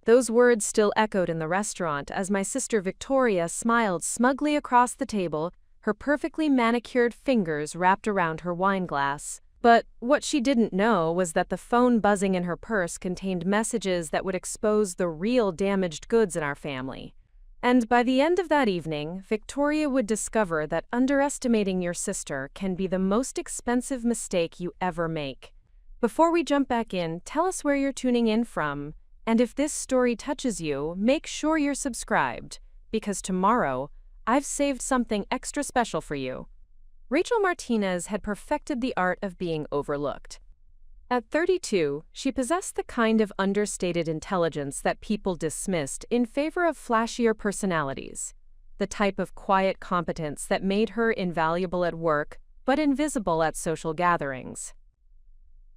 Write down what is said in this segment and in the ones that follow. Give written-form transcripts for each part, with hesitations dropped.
Those words still echoed in the restaurant as my sister Victoria smiled smugly across the table, her perfectly manicured fingers wrapped around her wine glass. But what she didn't know was that the phone buzzing in her purse contained messages that would expose the real damaged goods in our family. And by the end of that evening, Victoria would discover that underestimating your sister can be the most expensive mistake you ever make. Before we jump back in, tell us where you're tuning in from. And if this story touches you, make sure you're subscribed, because tomorrow, I've saved something extra special for you. Rachel Martinez had perfected the art of being overlooked. At 32, she possessed the kind of understated intelligence that people dismissed in favor of flashier personalities, the type of quiet competence that made her invaluable at work but invisible at social gatherings.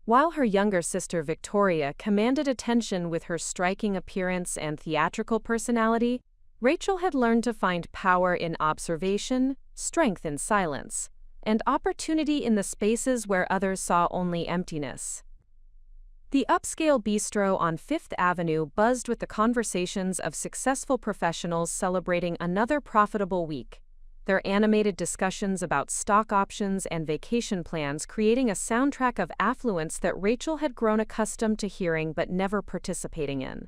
While her younger sister Victoria commanded attention with her striking appearance and theatrical personality, Rachel had learned to find power in observation, strength in silence, and opportunity in the spaces where others saw only emptiness. The upscale bistro on Fifth Avenue buzzed with the conversations of successful professionals celebrating another profitable week, their animated discussions about stock options and vacation plans creating a soundtrack of affluence that Rachel had grown accustomed to hearing but never participating in.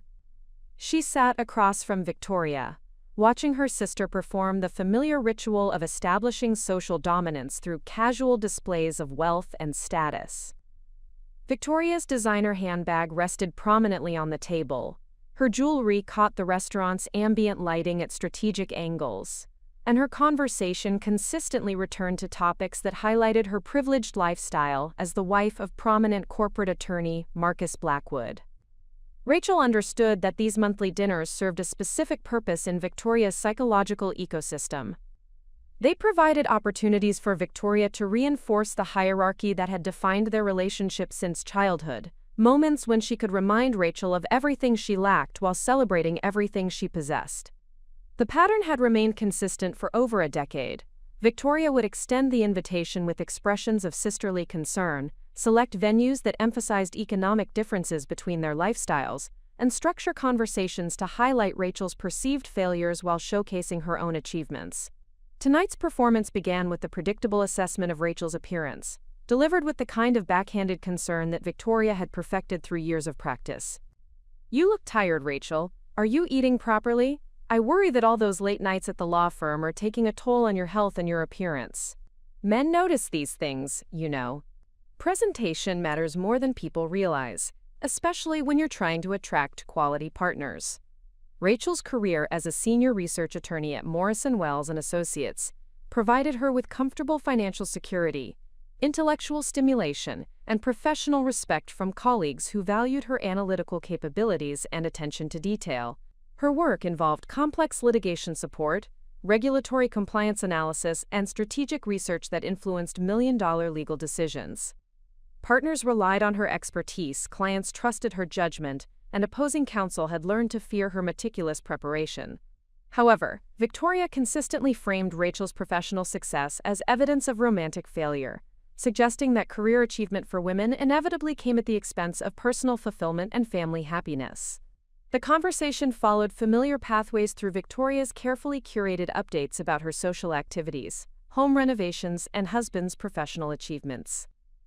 She sat across from Victoria, watching her sister perform the familiar ritual of establishing social dominance through casual displays of wealth and status. Victoria's designer handbag rested prominently on the table. Her jewelry caught the restaurant's ambient lighting at strategic angles, and her conversation consistently returned to topics that highlighted her privileged lifestyle as the wife of prominent corporate attorney Marcus Blackwood. Rachel understood that these monthly dinners served a specific purpose in Victoria's psychological ecosystem. They provided opportunities for Victoria to reinforce the hierarchy that had defined their relationship since childhood, moments when she could remind Rachel of everything she lacked while celebrating everything she possessed. The pattern had remained consistent for over a decade. Victoria would extend the invitation with expressions of sisterly concern, select venues that emphasized economic differences between their lifestyles, and structure conversations to highlight Rachel's perceived failures while showcasing her own achievements. Tonight's performance began with the predictable assessment of Rachel's appearance, delivered with the kind of backhanded concern that Victoria had perfected through years of practice. "You look tired, Rachel. Are you eating properly? I worry that all those late nights at the law firm are taking a toll on your health and your appearance. Men notice these things, you know." Presentation matters more than people realize, especially when you're trying to attract quality partners. Rachel's career as a senior research attorney at Morrison Wells and Associates provided her with comfortable financial security, intellectual stimulation, and professional respect from colleagues who valued her analytical capabilities and attention to detail. Her work involved complex litigation support, regulatory compliance analysis, and strategic research that influenced million-dollar legal decisions. Partners relied on her expertise, clients trusted her judgment, and opposing counsel had learned to fear her meticulous preparation. However, Victoria consistently framed Rachel's professional success as evidence of romantic failure, suggesting that career achievement for women inevitably came at the expense of personal fulfillment and family happiness. The conversation followed familiar pathways through Victoria's carefully curated updates about her social activities, home renovations, and husband's professional achievements.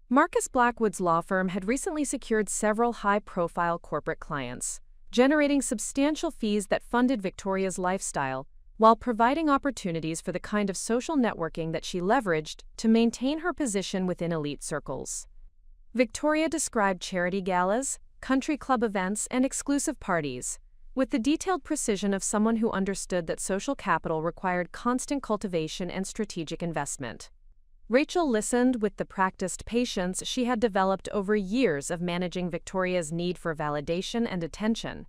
Marcus Blackwood's law firm had recently secured several high-profile corporate clients, generating substantial fees that funded Victoria's lifestyle, while providing opportunities for the kind of social networking that she leveraged to maintain her position within elite circles. Victoria described charity galas, country club events, and exclusive parties, with the detailed precision of someone who understood that social capital required constant cultivation and strategic investment. Rachel listened with the practiced patience she had developed over years of managing Victoria's need for validation and attention.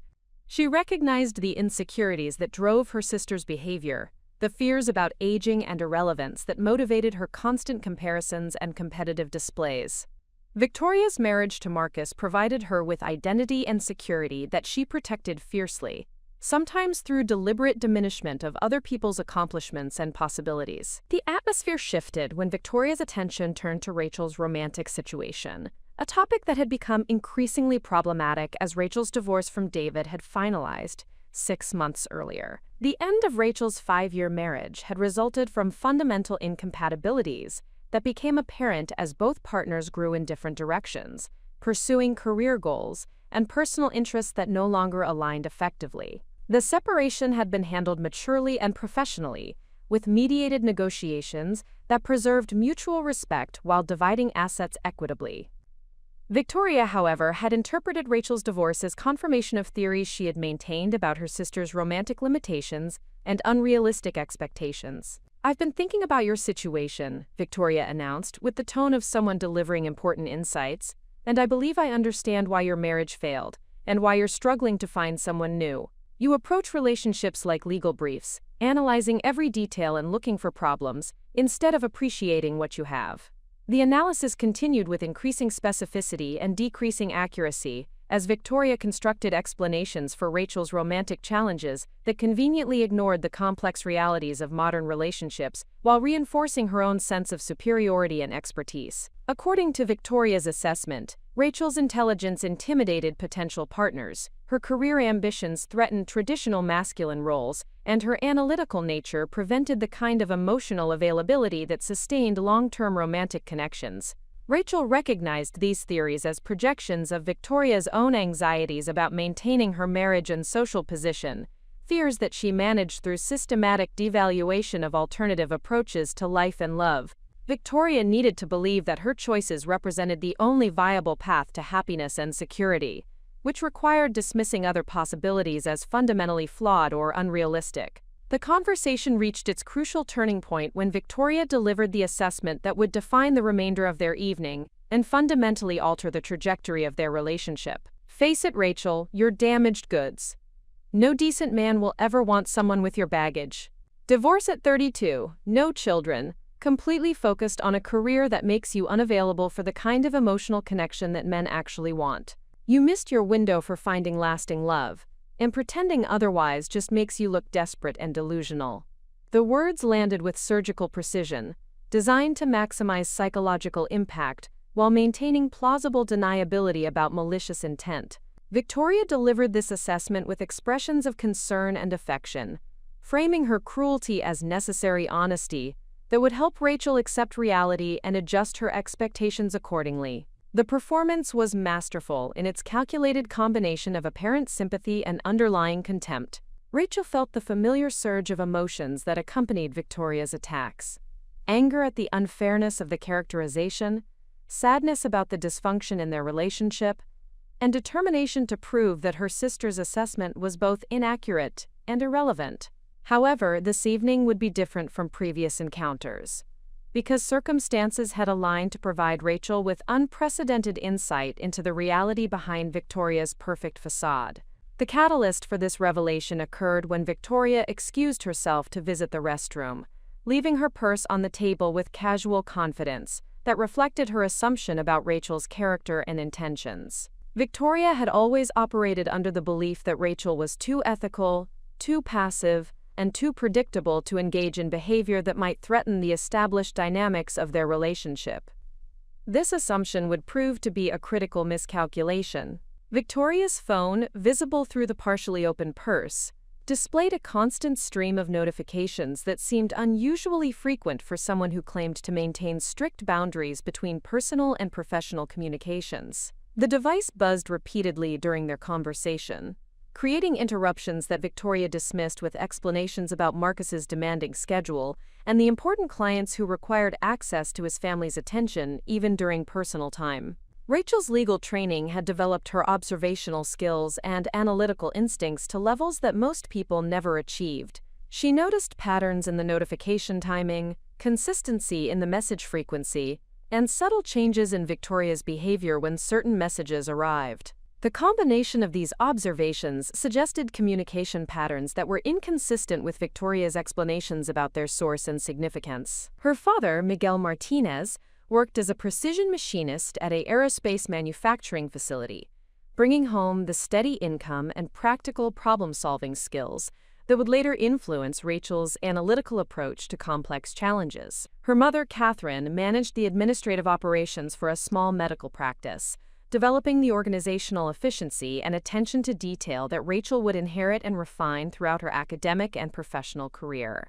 She recognized the insecurities that drove her sister's behavior, the fears about aging and irrelevance that motivated her constant comparisons and competitive displays. Victoria's marriage to Marcus provided her with identity and security that she protected fiercely, sometimes through deliberate diminishment of other people's accomplishments and possibilities. The atmosphere shifted when Victoria's attention turned to Rachel's romantic situation. a topic that had become increasingly problematic as Rachel's divorce from David had finalized 6 months earlier. The end of Rachel's 5-year marriage had resulted from fundamental incompatibilities that became apparent as both partners grew in different directions, pursuing career goals and personal interests that no longer aligned effectively. The separation had been handled maturely and professionally, with mediated negotiations that preserved mutual respect while dividing assets equitably. Victoria, however, had interpreted Rachel's divorce as confirmation of theories she had maintained about her sister's romantic limitations and unrealistic expectations. "I've been thinking about your situation," Victoria announced, with the tone of someone delivering important insights, "and I believe I understand why your marriage failed, and why you're struggling to find someone new. You approach relationships like legal briefs, analyzing every detail and looking for problems, instead of appreciating what you have." The analysis continued with increasing specificity and decreasing accuracy, as Victoria constructed explanations for Rachel's romantic challenges that conveniently ignored the complex realities of modern relationships while reinforcing her own sense of superiority and expertise. According to Victoria's assessment, Rachel's intelligence intimidated potential partners, her career ambitions threatened traditional masculine roles, and her analytical nature prevented the kind of emotional availability that sustained long-term romantic connections. Rachel recognized these theories as projections of Victoria's own anxieties about maintaining her marriage and social position, fears that she managed through systematic devaluation of alternative approaches to life and love. Victoria needed to believe that her choices represented the only viable path to happiness and security, which required dismissing other possibilities as fundamentally flawed or unrealistic. The conversation reached its crucial turning point when Victoria delivered the assessment that would define the remainder of their evening and fundamentally alter the trajectory of their relationship. "Face it, Rachel, you're damaged goods. No decent man will ever want someone with your baggage. Divorce at 32, no children, completely focused on a career that makes you unavailable for the kind of emotional connection that men actually want. You missed your window for finding lasting love, and pretending otherwise just makes you look desperate and delusional." The words landed with surgical precision, designed to maximize psychological impact while maintaining plausible deniability about malicious intent. Victoria delivered this assessment with expressions of concern and affection, framing her cruelty as necessary honesty that would help Rachel accept reality and adjust her expectations accordingly. The performance was masterful in its calculated combination of apparent sympathy and underlying contempt. Rachel felt the familiar surge of emotions that accompanied Victoria's attacks: anger at the unfairness of the characterization, sadness about the dysfunction in their relationship, and determination to prove that her sister's assessment was both inaccurate and irrelevant. However, this evening would be different from previous encounters, because circumstances had aligned to provide Rachel with unprecedented insight into the reality behind Victoria's perfect facade. The catalyst for this revelation occurred when Victoria excused herself to visit the restroom, leaving her purse on the table with casual confidence that reflected her assumption about Rachel's character and intentions. Victoria had always operated under the belief that Rachel was too ethical, too passive, and too predictable to engage in behavior that might threaten the established dynamics of their relationship. This assumption would prove to be a critical miscalculation. Victoria's phone, visible through the partially open purse, displayed a constant stream of notifications that seemed unusually frequent for someone who claimed to maintain strict boundaries between personal and professional communications. The device buzzed repeatedly during their conversation, creating interruptions that Victoria dismissed with explanations about Marcus's demanding schedule and the important clients who required access to his family's attention even during personal time. Rachel's legal training had developed her observational skills and analytical instincts to levels that most people never achieved. She noticed patterns in the notification timing, consistency in the message frequency, and subtle changes in Victoria's behavior when certain messages arrived. The combination of these observations suggested communication patterns that were inconsistent with Victoria's explanations about their source and significance. Her father, Miguel Martinez, worked as a precision machinist at an aerospace manufacturing facility, bringing home the steady income and practical problem-solving skills that would later influence Rachel's analytical approach to complex challenges. Her mother, Catherine, managed the administrative operations for a small medical practice, developing the organizational efficiency and attention to detail that Rachel would inherit and refine throughout her academic and professional career.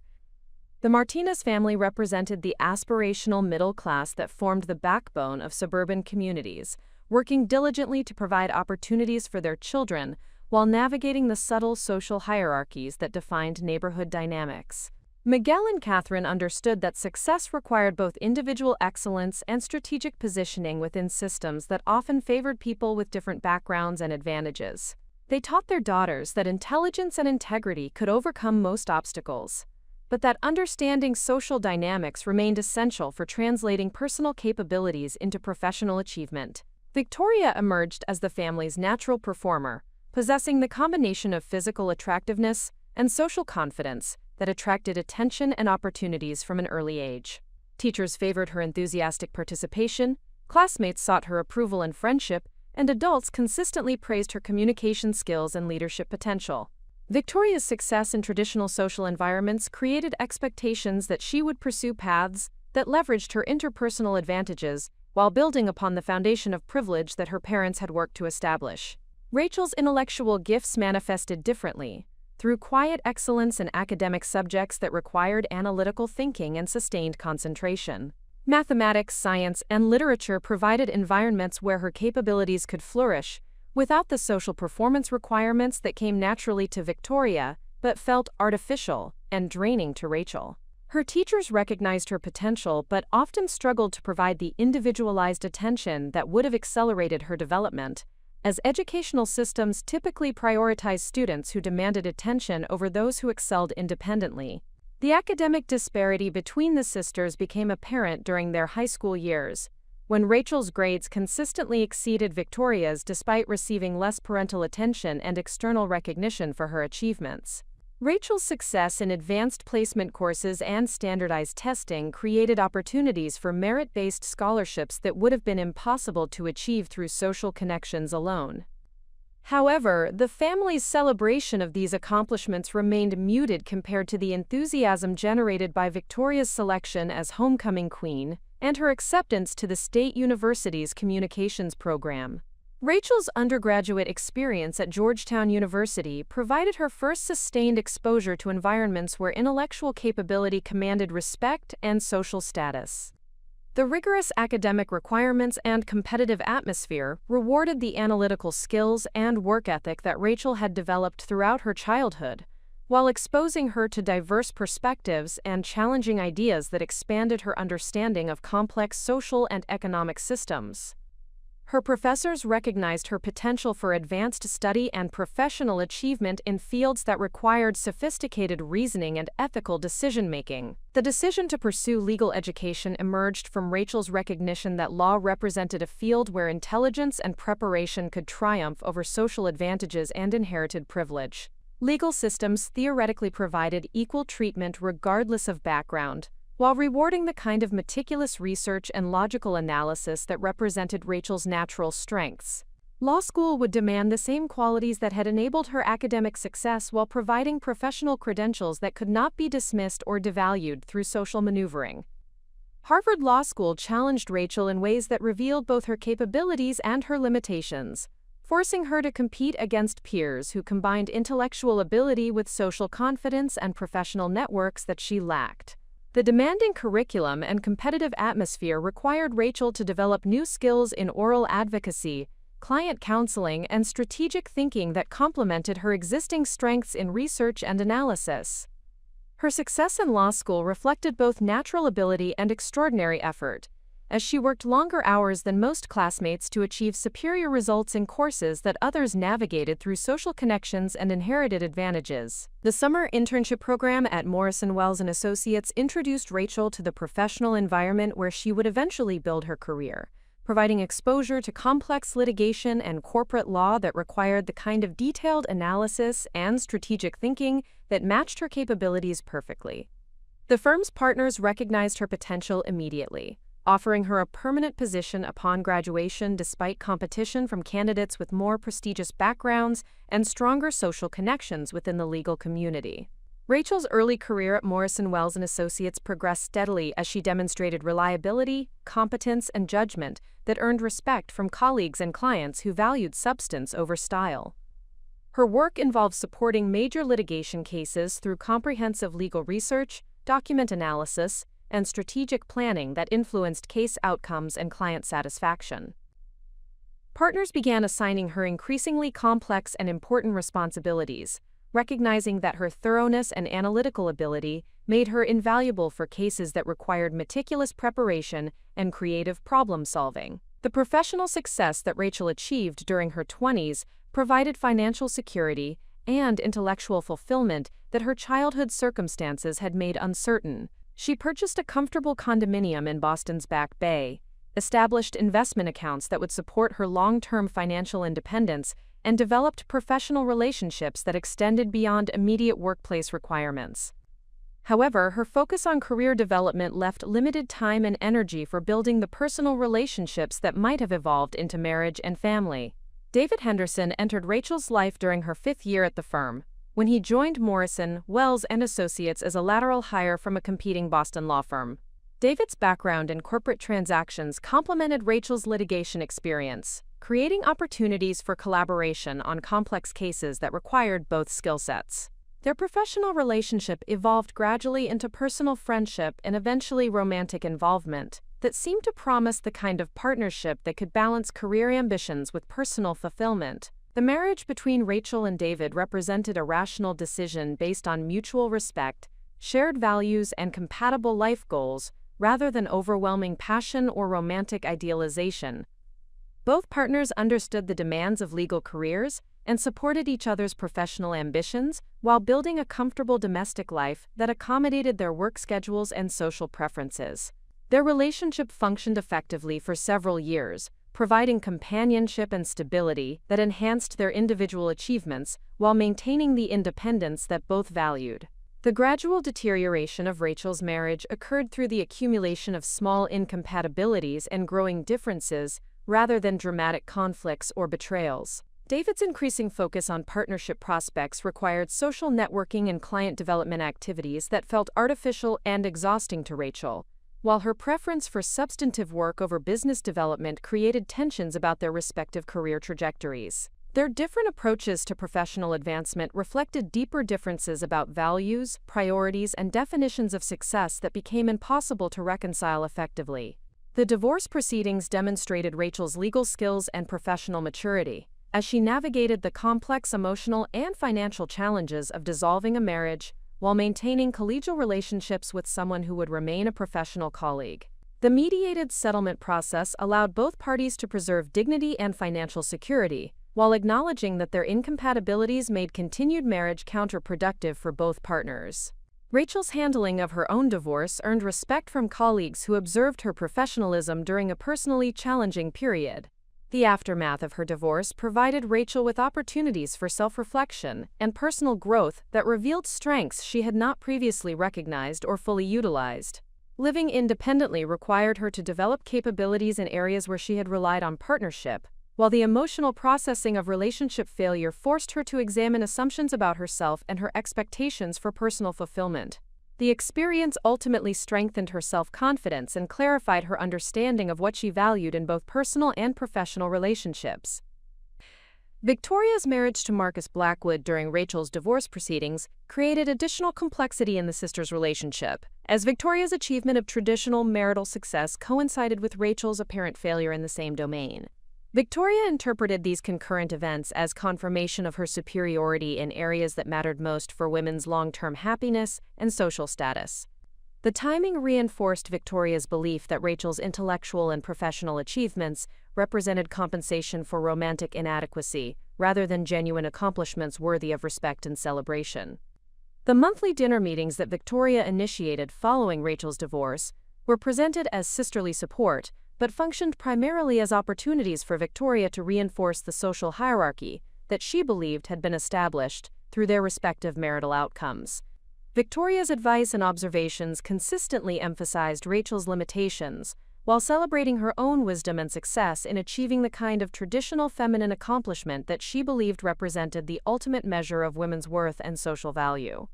The Martinez family represented the aspirational middle class that formed the backbone of suburban communities, working diligently to provide opportunities for their children while navigating the subtle social hierarchies that defined neighborhood dynamics. Miguel and Catherine understood that success required both individual excellence and strategic positioning within systems that often favored people with different backgrounds and advantages. They taught their daughters that intelligence and integrity could overcome most obstacles, but that understanding social dynamics remained essential for translating personal capabilities into professional achievement. Victoria emerged as the family's natural performer, possessing the combination of physical attractiveness and social confidence that attracted attention and opportunities from an early age. Teachers favored her enthusiastic participation, classmates sought her approval and friendship, and adults consistently praised her communication skills and leadership potential. Victoria's success in traditional social environments created expectations that she would pursue paths that leveraged her interpersonal advantages while building upon the foundation of privilege that her parents had worked to establish. Rachel's intellectual gifts manifested differently, through quiet excellence in academic subjects that required analytical thinking and sustained concentration. Mathematics, science, and literature provided environments where her capabilities could flourish, without the social performance requirements that came naturally to Victoria, but felt artificial and draining to Rachel. Her teachers recognized her potential but often struggled to provide the individualized attention that would have accelerated her development, as educational systems typically prioritize students who demanded attention over those who excelled independently. The academic disparity between the sisters became apparent during their high school years, when Rachel's grades consistently exceeded Victoria's despite receiving less parental attention and external recognition for her achievements. Rachel's success in advanced placement courses and standardized testing created opportunities for merit-based scholarships that would have been impossible to achieve through social connections alone. However, the family's celebration of these accomplishments remained muted compared to the enthusiasm generated by Victoria's selection as homecoming queen and her acceptance to the State University's communications program. Rachel's undergraduate experience at Georgetown University provided her first sustained exposure to environments where intellectual capability commanded respect and social status. The rigorous academic requirements and competitive atmosphere rewarded the analytical skills and work ethic that Rachel had developed throughout her childhood, while exposing her to diverse perspectives and challenging ideas that expanded her understanding of complex social and economic systems. Her professors recognized her potential for advanced study and professional achievement in fields that required sophisticated reasoning and ethical decision-making. The decision to pursue legal education emerged from Rachel's recognition that law represented a field where intelligence and preparation could triumph over social advantages and inherited privilege. Legal systems theoretically provided equal treatment regardless of background, while rewarding the kind of meticulous research and logical analysis that represented Rachel's natural strengths. Law school would demand the same qualities that had enabled her academic success while providing professional credentials that could not be dismissed or devalued through social maneuvering. Harvard Law School challenged Rachel in ways that revealed both her capabilities and her limitations, forcing her to compete against peers who combined intellectual ability with social confidence and professional networks that she lacked. The demanding curriculum and competitive atmosphere required Rachel to develop new skills in oral advocacy, client counseling, and strategic thinking that complemented her existing strengths in research and analysis. Her success in law school reflected both natural ability and extraordinary effort, as she worked longer hours than most classmates to achieve superior results in courses that others navigated through social connections and inherited advantages. The summer internship program at Morrison Wells & Associates introduced Rachel to the professional environment where she would eventually build her career, providing exposure to complex litigation and corporate law that required the kind of detailed analysis and strategic thinking that matched her capabilities perfectly. The firm's partners recognized her potential immediately, offering her a permanent position upon graduation despite competition from candidates with more prestigious backgrounds and stronger social connections within the legal community. Rachel's early career at Morrison Wells and Associates progressed steadily as she demonstrated reliability, competence, and judgment that earned respect from colleagues and clients who valued substance over style. Her work involved supporting major litigation cases through comprehensive legal research, document analysis, and strategic planning that influenced case outcomes and client satisfaction. Partners began assigning her increasingly complex and important responsibilities, recognizing that her thoroughness and analytical ability made her invaluable for cases that required meticulous preparation and creative problem-solving. The professional success that Rachel achieved during her 20s provided financial security and intellectual fulfillment that her childhood circumstances had made uncertain. She purchased a comfortable condominium in Boston's Back Bay, established investment accounts that would support her long-term financial independence, and developed professional relationships that extended beyond immediate workplace requirements. However, her focus on career development left limited time and energy for building the personal relationships that might have evolved into marriage and family. David Henderson entered Rachel's life during her 5th year at the firm, when he joined Morrison, Wells and Associates as a lateral hire from a competing Boston law firm. David's background in corporate transactions complemented Rachel's litigation experience, creating opportunities for collaboration on complex cases that required both skill sets. Their professional relationship evolved gradually into personal friendship and eventually romantic involvement that seemed to promise the kind of partnership that could balance career ambitions with personal fulfillment. The marriage between Rachel and David represented a rational decision based on mutual respect, shared values, and compatible life goals, rather than overwhelming passion or romantic idealization. Both partners understood the demands of legal careers and supported each other's professional ambitions while building a comfortable domestic life that accommodated their work schedules and social preferences. Their relationship functioned effectively for several years, providing companionship and stability that enhanced their individual achievements while maintaining the independence that both valued. The gradual deterioration of Rachel's marriage occurred through the accumulation of small incompatibilities and growing differences, rather than dramatic conflicts or betrayals. David's increasing focus on partnership prospects required social networking and client development activities that felt artificial and exhausting to Rachel, while her preference for substantive work over business development created tensions about their respective career trajectories. Their different approaches to professional advancement reflected deeper differences about values, priorities, and definitions of success that became impossible to reconcile effectively. The divorce proceedings demonstrated Rachel's legal skills and professional maturity, as she navigated the complex emotional and financial challenges of dissolving a marriage while maintaining collegial relationships with someone who would remain a professional colleague. The mediated settlement process allowed both parties to preserve dignity and financial security, while acknowledging that their incompatibilities made continued marriage counterproductive for both partners. Rachel's handling of her own divorce earned respect from colleagues who observed her professionalism during a personally challenging period. The aftermath of her divorce provided Rachel with opportunities for self-reflection and personal growth that revealed strengths she had not previously recognized or fully utilized. Living independently required her to develop capabilities in areas where she had relied on partnership, while the emotional processing of relationship failure forced her to examine assumptions about herself and her expectations for personal fulfillment. The experience ultimately strengthened her self-confidence and clarified her understanding of what she valued in both personal and professional relationships. Victoria's marriage to Marcus Blackwood during Rachel's divorce proceedings created additional complexity in the sisters' relationship, as Victoria's achievement of traditional marital success coincided with Rachel's apparent failure in the same domain. Victoria interpreted these concurrent events as confirmation of her superiority in areas that mattered most for women's long-term happiness and social status. The timing reinforced Victoria's belief that Rachel's intellectual and professional achievements represented compensation for romantic inadequacy, rather than genuine accomplishments worthy of respect and celebration. The monthly dinner meetings that Victoria initiated following Rachel's divorce were presented as sisterly support, but functioned primarily as opportunities for Victoria to reinforce the social hierarchy that she believed had been established through their respective marital outcomes. Victoria's advice and observations consistently emphasized Rachel's limitations, while celebrating her own wisdom and success in achieving the kind of traditional feminine accomplishment that she believed represented the ultimate measure of women's worth and social value.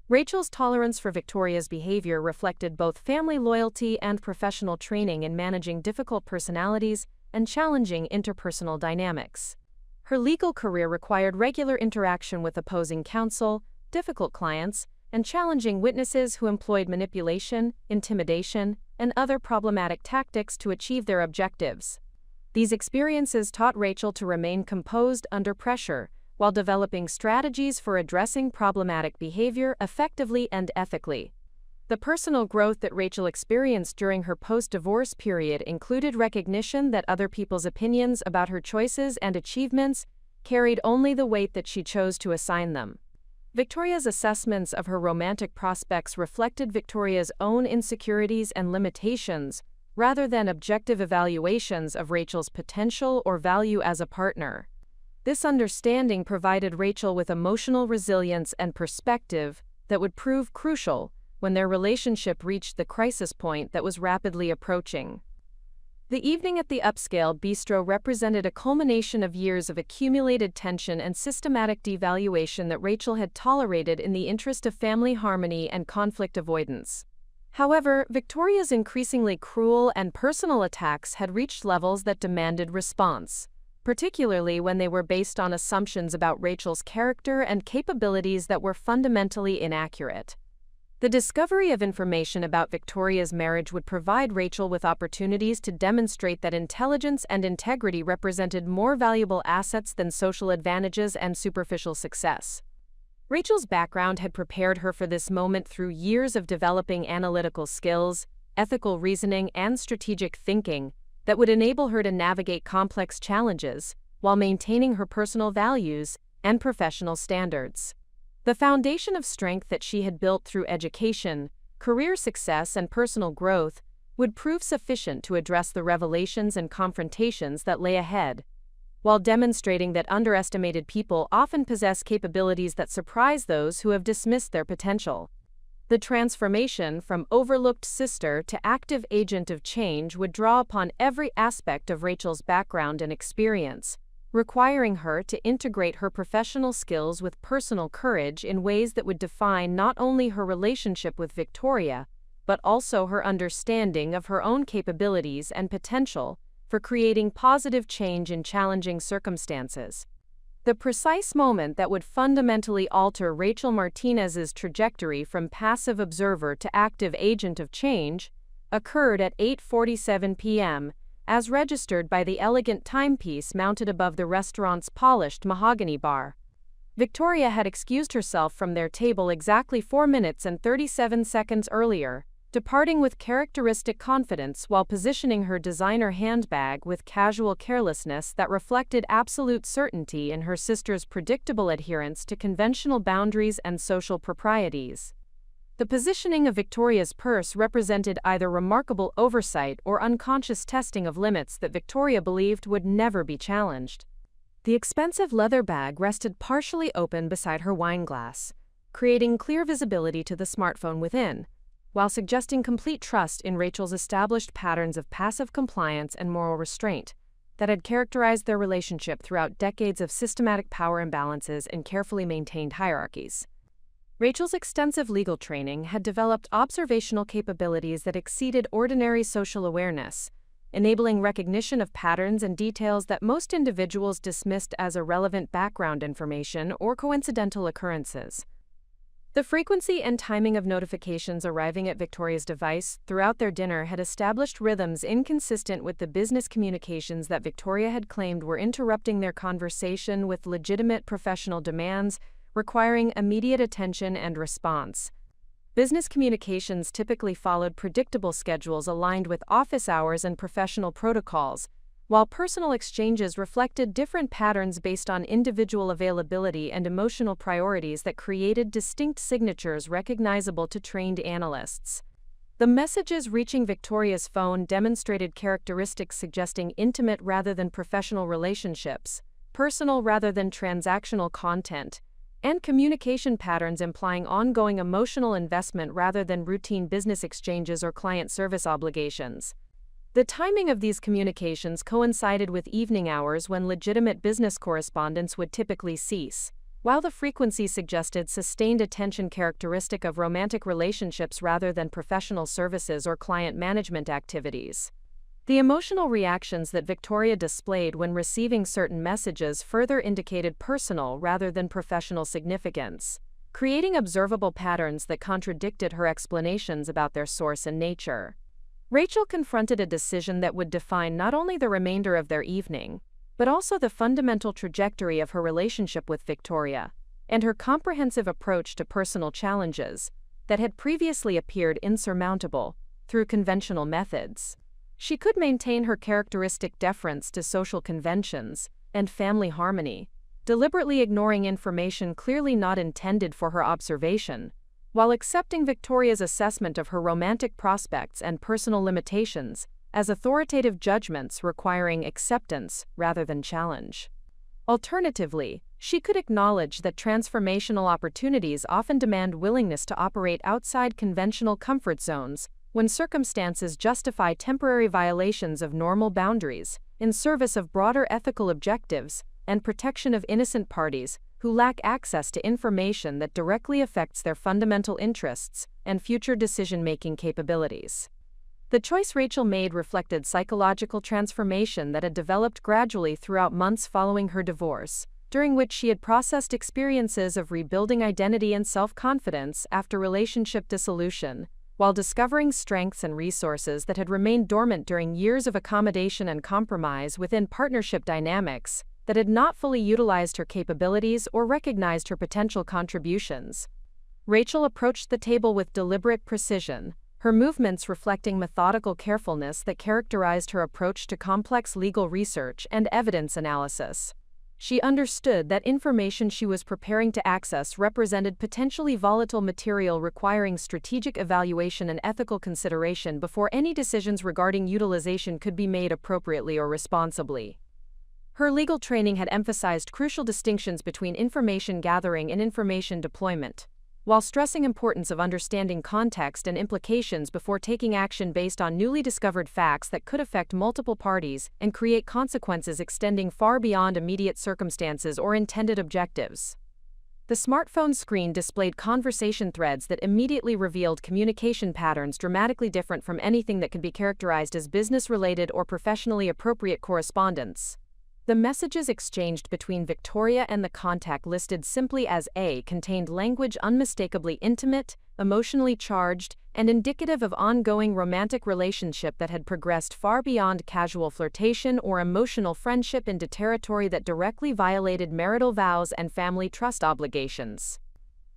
Rachel's tolerance for Victoria's behavior reflected both family loyalty and professional training in managing difficult personalities and challenging interpersonal dynamics. Her legal career required regular interaction with opposing counsel, difficult clients, and challenging witnesses who employed manipulation, intimidation, and other problematic tactics to achieve their objectives. These experiences taught Rachel to remain composed under pressure, while developing strategies for addressing problematic behavior effectively and ethically. The personal growth that Rachel experienced during her post-divorce period included recognition that other people's opinions about her choices and achievements carried only the weight that she chose to assign them. Victoria's assessments of her romantic prospects reflected Victoria's own insecurities and limitations, rather than objective evaluations of Rachel's potential or value as a partner. This understanding provided Rachel with emotional resilience and perspective that would prove crucial when their relationship reached the crisis point that was rapidly approaching. The evening at the upscale bistro represented a culmination of years of accumulated tension and systematic devaluation that Rachel had tolerated in the interest of family harmony and conflict avoidance. However, Victoria's increasingly cruel and personal attacks had reached levels that demanded response, particularly when they were based on assumptions about Rachel's character and capabilities that were fundamentally inaccurate. The discovery of information about Victoria's marriage would provide Rachel with opportunities to demonstrate that intelligence and integrity represented more valuable assets than social advantages and superficial success. Rachel's background had prepared her for this moment through years of developing analytical skills, ethical reasoning, and strategic thinking that would enable her to navigate complex challenges while maintaining her personal values and professional standards. The foundation of strength that she had built through education, career success, and personal growth would prove sufficient to address the revelations and confrontations that lay ahead, while demonstrating that underestimated people often possess capabilities that surprise those who have dismissed their potential. The transformation from overlooked sister to active agent of change would draw upon every aspect of Rachel's background and experience, requiring her to integrate her professional skills with personal courage in ways that would define not only her relationship with Victoria, but also her understanding of her own capabilities and potential for creating positive change in challenging circumstances. The precise moment that would fundamentally alter Rachel Martinez's trajectory from passive observer to active agent of change occurred at 8:47 p.m., as registered by the elegant timepiece mounted above the restaurant's polished mahogany bar. Victoria had excused herself from their table exactly 4 minutes and 37 seconds earlier, departing with characteristic confidence while positioning her designer handbag with casual carelessness that reflected absolute certainty in her sister's predictable adherence to conventional boundaries and social proprieties. The positioning of Victoria's purse represented either remarkable oversight or unconscious testing of limits that Victoria believed would never be challenged. The expensive leather bag rested partially open beside her wine glass, creating clear visibility to the smartphone within, while suggesting complete trust in Rachel's established patterns of passive compliance and moral restraint that had characterized their relationship throughout decades of systematic power imbalances and carefully maintained hierarchies. Rachel's extensive legal training had developed observational capabilities that exceeded ordinary social awareness, enabling recognition of patterns and details that most individuals dismissed as irrelevant background information or coincidental occurrences. The frequency and timing of notifications arriving at Victoria's device throughout their dinner had established rhythms inconsistent with the business communications that Victoria had claimed were interrupting their conversation with legitimate professional demands requiring immediate attention and response. Business communications typically followed predictable schedules aligned with office hours and professional protocols, while personal exchanges reflected different patterns based on individual availability and emotional priorities that created distinct signatures recognizable to trained analysts. The messages reaching Victoria's phone demonstrated characteristics suggesting intimate rather than professional relationships, personal rather than transactional content, and communication patterns implying ongoing emotional investment rather than routine business exchanges or client service obligations. The timing of these communications coincided with evening hours when legitimate business correspondence would typically cease, while the frequency suggested sustained attention characteristic of romantic relationships rather than professional services or client management activities. The emotional reactions that Victoria displayed when receiving certain messages further indicated personal rather than professional significance, creating observable patterns that contradicted her explanations about their source and nature. Rachel confronted a decision that would define not only the remainder of their evening, but also the fundamental trajectory of her relationship with Victoria, and her comprehensive approach to personal challenges that had previously appeared insurmountable through conventional methods. She could maintain her characteristic deference to social conventions and family harmony, deliberately ignoring information clearly not intended for her observation, while accepting Victoria's assessment of her romantic prospects and personal limitations as authoritative judgments requiring acceptance rather than challenge. Alternatively, she could acknowledge that transformational opportunities often demand willingness to operate outside conventional comfort zones when circumstances justify temporary violations of normal boundaries in service of broader ethical objectives and protection of innocent parties who lack access to information that directly affects their fundamental interests and future decision-making capabilities. The choice Rachel made reflected psychological transformation that had developed gradually throughout months following her divorce, during which she had processed experiences of rebuilding identity and self-confidence after relationship dissolution, while discovering strengths and resources that had remained dormant during years of accommodation and compromise within partnership dynamics that had not fully utilized her capabilities or recognized her potential contributions. Rachel approached the table with deliberate precision, her movements reflecting methodical carefulness that characterized her approach to complex legal research and evidence analysis. She understood that information she was preparing to access represented potentially volatile material requiring strategic evaluation and ethical consideration before any decisions regarding utilization could be made appropriately or responsibly. Her legal training had emphasized crucial distinctions between information gathering and information deployment, while stressing importance of understanding context and implications before taking action based on newly discovered facts that could affect multiple parties and create consequences extending far beyond immediate circumstances or intended objectives. The smartphone screen displayed conversation threads that immediately revealed communication patterns dramatically different from anything that could be characterized as business-related or professionally appropriate correspondence. The messages exchanged between Victoria and the contact listed simply as A contained language unmistakably intimate, emotionally charged, and indicative of ongoing romantic relationship that had progressed far beyond casual flirtation or emotional friendship into territory that directly violated marital vows and family trust obligations.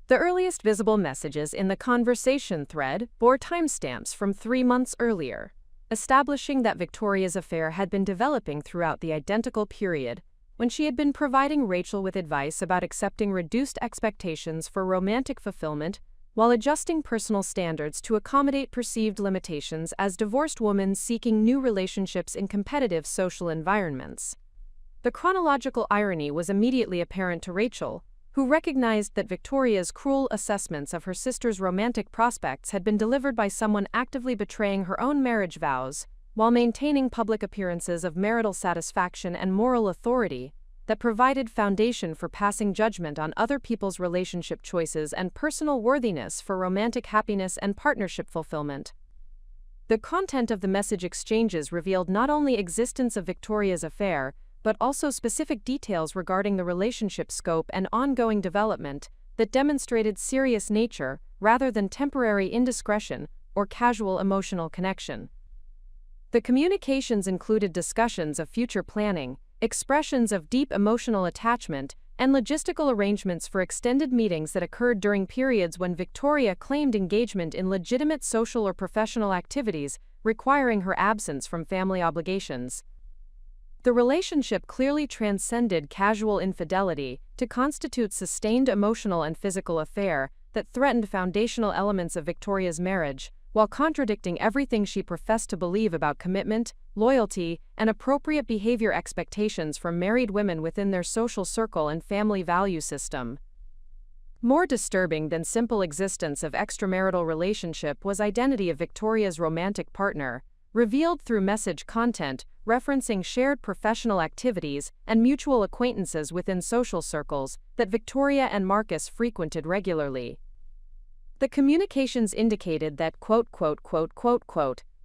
The earliest visible messages in the conversation thread bore timestamps from 3 months earlier, establishing that Victoria's affair had been developing throughout the identical period when she had been providing Rachel with advice about accepting reduced expectations for romantic fulfillment while adjusting personal standards to accommodate perceived limitations as divorced women seeking new relationships in competitive social environments. The chronological irony was immediately apparent to Rachel, who recognized that Victoria's cruel assessments of her sister's romantic prospects had been delivered by someone actively betraying her own marriage vows, while maintaining public appearances of marital satisfaction and moral authority that provided foundation for passing judgment on other people's relationship choices and personal worthiness for romantic happiness and partnership fulfillment. The content of the message exchanges revealed not only existence of Victoria's affair, but also specific details regarding the relationship scope and ongoing development that demonstrated serious nature rather than temporary indiscretion or casual emotional connection. The communications included discussions of future planning, expressions of deep emotional attachment, and logistical arrangements for extended meetings that occurred during periods when Victoria claimed engagement in legitimate social or professional activities requiring her absence from family obligations. The relationship clearly transcended casual infidelity to constitute sustained emotional and physical affair that threatened foundational elements of Victoria's marriage, while contradicting everything she professed to believe about commitment, loyalty, and appropriate behavior expectations from married women within their social circle and family value system. More disturbing than simple existence of extramarital relationship was identity of Victoria's romantic partner, revealed through message content referencing shared professional activities and mutual acquaintances within social circles that Victoria and Marcus frequented regularly. The communications indicated that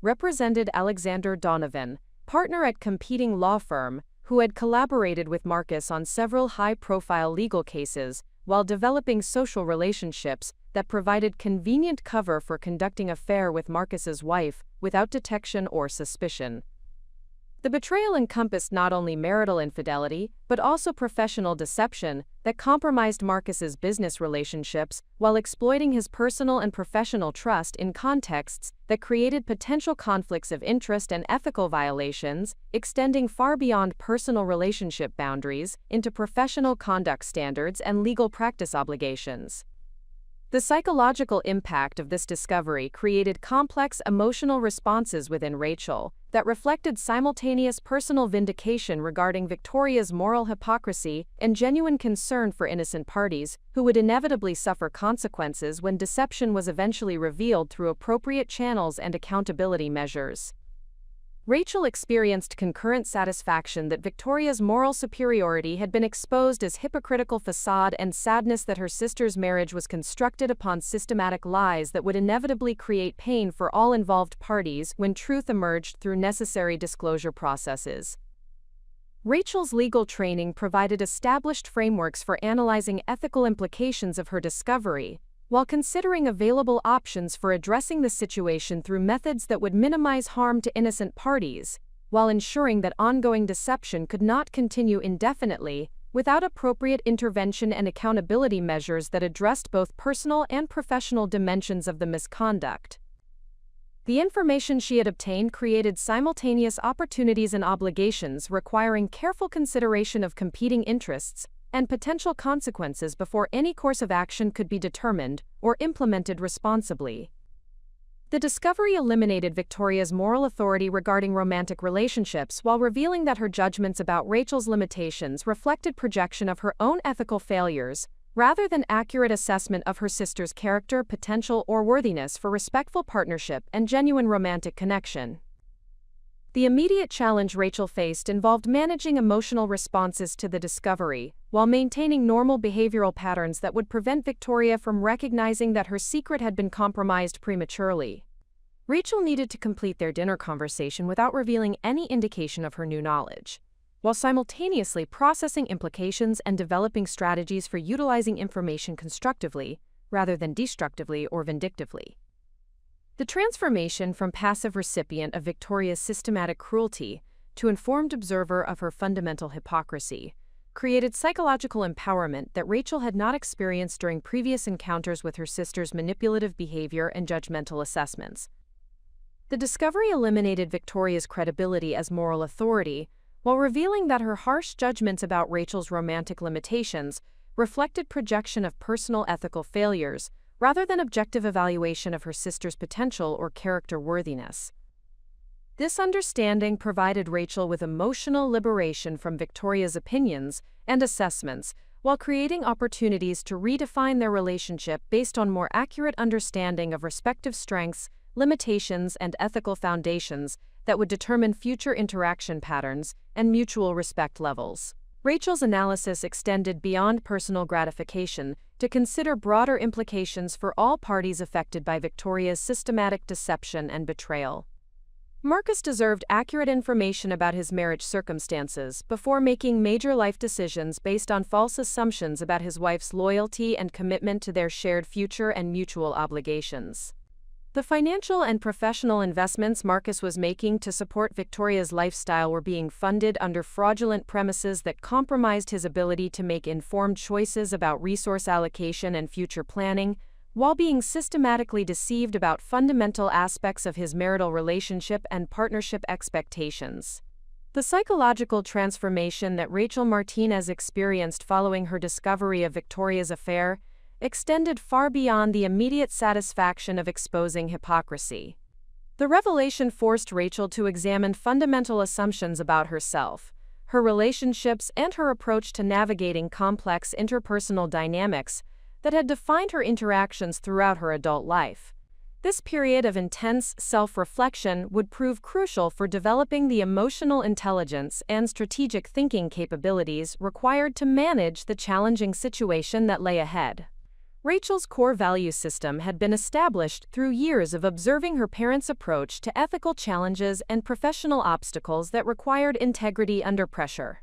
represented Alexander Donovan, partner at competing law firm, who had collaborated with Marcus on several high-profile legal cases while developing social relationships that provided convenient cover for conducting affair with Marcus's wife without detection or suspicion. The betrayal encompassed not only marital infidelity, but also professional deception that compromised Marcus's business relationships while exploiting his personal and professional trust in contexts that created potential conflicts of interest and ethical violations, extending far beyond personal relationship boundaries into professional conduct standards and legal practice obligations. The psychological impact of this discovery created complex emotional responses within Rachel that reflected simultaneous personal vindication regarding Victoria's moral hypocrisy and genuine concern for innocent parties who would inevitably suffer consequences when deception was eventually revealed through appropriate channels and accountability measures. Rachel experienced concurrent satisfaction that Victoria's moral superiority had been exposed as hypocritical facade and sadness that her sister's marriage was constructed upon systematic lies that would inevitably create pain for all involved parties when truth emerged through necessary disclosure processes. Rachel's legal training provided established frameworks for analyzing ethical implications of her discovery, while considering available options for addressing the situation through methods that would minimize harm to innocent parties, while ensuring that ongoing deception could not continue indefinitely without appropriate intervention and accountability measures that addressed both personal and professional dimensions of the misconduct. The information she had obtained created simultaneous opportunities and obligations requiring careful consideration of competing interests and potential consequences before any course of action could be determined or implemented responsibly. The discovery eliminated Victoria's moral authority regarding romantic relationships while revealing that her judgments about Rachel's limitations reflected projection of her own ethical failures, rather than accurate assessment of her sister's character, potential, or worthiness for respectful partnership and genuine romantic connection. The immediate challenge Rachel faced involved managing emotional responses to the discovery, while maintaining normal behavioral patterns that would prevent Victoria from recognizing that her secret had been compromised prematurely. Rachel needed to complete their dinner conversation without revealing any indication of her new knowledge, while simultaneously processing implications and developing strategies for utilizing information constructively, rather than destructively or vindictively. The transformation from passive recipient of Victoria's systematic cruelty to informed observer of her fundamental hypocrisy created psychological empowerment that Rachel had not experienced during previous encounters with her sister's manipulative behavior and judgmental assessments. The discovery eliminated Victoria's credibility as moral authority, while revealing that her harsh judgments about Rachel's romantic limitations reflected projection of personal ethical failures, rather than objective evaluation of her sister's potential or character worthiness. This understanding provided Rachel with emotional liberation from Victoria's opinions and assessments, while creating opportunities to redefine their relationship based on more accurate understanding of respective strengths, limitations, and ethical foundations that would determine future interaction patterns and mutual respect levels. Rachel's analysis extended beyond personal gratification to consider broader implications for all parties affected by Victoria's systematic deception and betrayal. Marcus deserved accurate information about his marriage circumstances before making major life decisions based on false assumptions about his wife's loyalty and commitment to their shared future and mutual obligations. The financial and professional investments Marcus was making to support Victoria's lifestyle were being funded under fraudulent premises that compromised his ability to make informed choices about resource allocation and future planning, while being systematically deceived about fundamental aspects of his marital relationship and partnership expectations. The psychological transformation that Rachel Martinez experienced following her discovery of Victoria's affair extended far beyond the immediate satisfaction of exposing hypocrisy. The revelation forced Rachel to examine fundamental assumptions about herself, her relationships, and her approach to navigating complex interpersonal dynamics that had defined her interactions throughout her adult life. This period of intense self-reflection would prove crucial for developing the emotional intelligence and strategic thinking capabilities required to manage the challenging situation that lay ahead. Rachel's core value system had been established through years of observing her parents' approach to ethical challenges and professional obstacles that required integrity under pressure.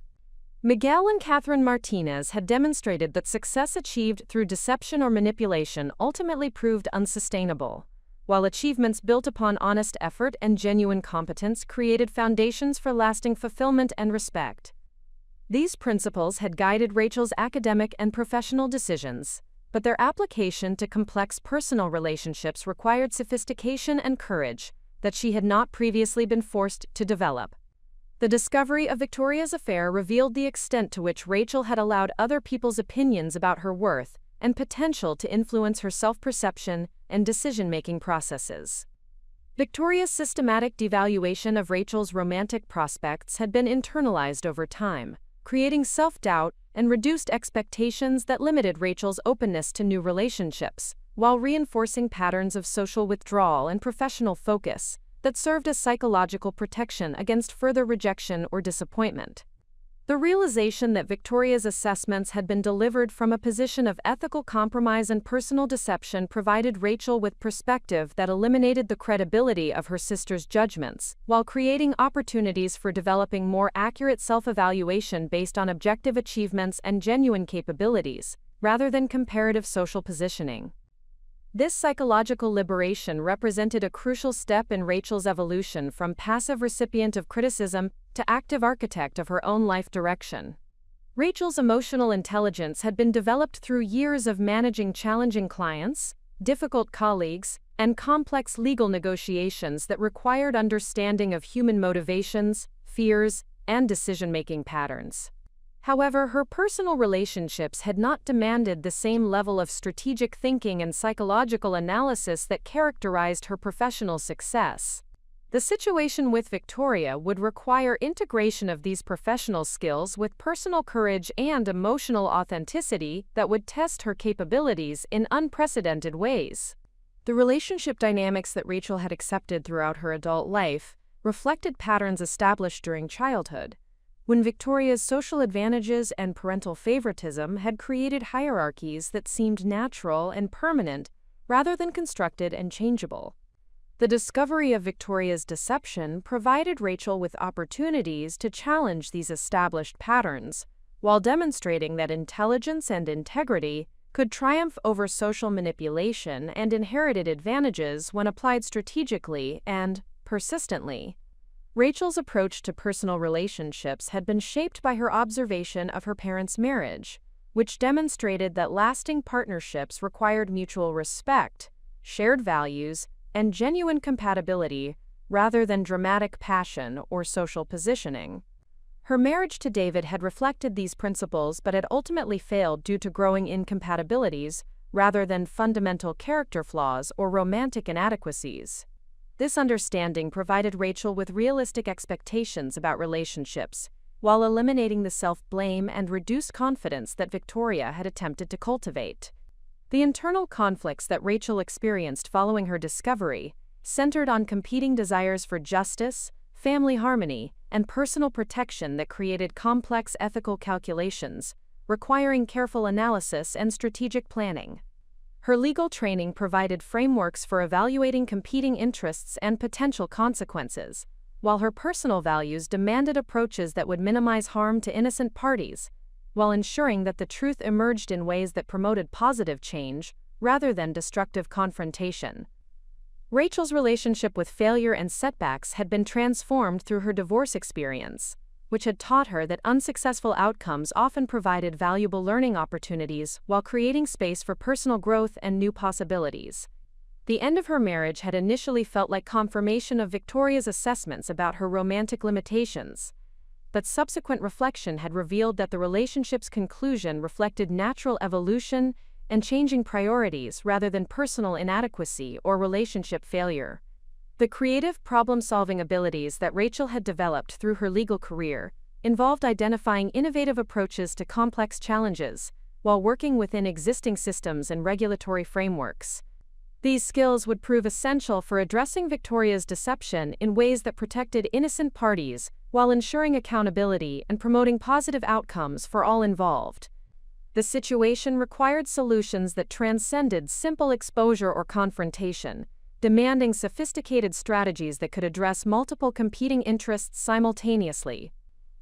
Miguel and Catherine Martinez had demonstrated that success achieved through deception or manipulation ultimately proved unsustainable, while achievements built upon honest effort and genuine competence created foundations for lasting fulfillment and respect. These principles had guided Rachel's academic and professional decisions, but their application to complex personal relationships required sophistication and courage that she had not previously been forced to develop. The discovery of Victoria's affair revealed the extent to which Rachel had allowed other people's opinions about her worth and potential to influence her self-perception and decision-making processes. Victoria's systematic devaluation of Rachel's romantic prospects had been internalized over time, creating self-doubt and reduced expectations that limited Rachel's openness to new relationships, while reinforcing patterns of social withdrawal and professional focus that served as psychological protection against further rejection or disappointment. The realization that Victoria's assessments had been delivered from a position of ethical compromise and personal deception provided Rachel with perspective that eliminated the credibility of her sister's judgments, while creating opportunities for developing more accurate self-evaluation based on objective achievements and genuine capabilities, rather than comparative social positioning. This psychological liberation represented a crucial step in Rachel's evolution from passive recipient of criticism to active architect of her own life direction. Rachel's emotional intelligence had been developed through years of managing challenging clients, difficult colleagues, and complex legal negotiations that required understanding of human motivations, fears, and decision-making patterns. However, her personal relationships had not demanded the same level of strategic thinking and psychological analysis that characterized her professional success. The situation with Victoria would require integration of these professional skills with personal courage and emotional authenticity that would test her capabilities in unprecedented ways. The relationship dynamics that Rachel had accepted throughout her adult life reflected patterns established during childhood, when Victoria's social advantages and parental favoritism had created hierarchies that seemed natural and permanent rather than constructed and changeable. The discovery of Victoria's deception provided Rachel with opportunities to challenge these established patterns, while demonstrating that intelligence and integrity could triumph over social manipulation and inherited advantages when applied strategically and persistently. Rachel's approach to personal relationships had been shaped by her observation of her parents' marriage, which demonstrated that lasting partnerships required mutual respect, shared values, and genuine compatibility rather than dramatic passion or social positioning. Her marriage to David had reflected these principles but had ultimately failed due to growing incompatibilities rather than fundamental character flaws or romantic inadequacies. This understanding provided Rachel with realistic expectations about relationships, while eliminating the self-blame and reduced confidence that Victoria had attempted to cultivate. The internal conflicts that Rachel experienced following her discovery centered on competing desires for justice, family harmony, and personal protection that created complex ethical calculations, requiring careful analysis and strategic planning. Her legal training provided frameworks for evaluating competing interests and potential consequences, while her personal values demanded approaches that would minimize harm to innocent parties, while ensuring that the truth emerged in ways that promoted positive change rather than destructive confrontation. Rachel's relationship with failure and setbacks had been transformed through her divorce experience, which had taught her that unsuccessful outcomes often provided valuable learning opportunities while creating space for personal growth and new possibilities. The end of her marriage had initially felt like confirmation of Victoria's assessments about her romantic limitations, but subsequent reflection had revealed that the relationship's conclusion reflected natural evolution and changing priorities rather than personal inadequacy or relationship failure. The creative problem-solving abilities that Rachel had developed through her legal career involved identifying innovative approaches to complex challenges while working within existing systems and regulatory frameworks. These skills would prove essential for addressing Victoria's deception in ways that protected innocent parties, while ensuring accountability and promoting positive outcomes for all involved. The situation required solutions that transcended simple exposure or confrontation, demanding sophisticated strategies that could address multiple competing interests simultaneously.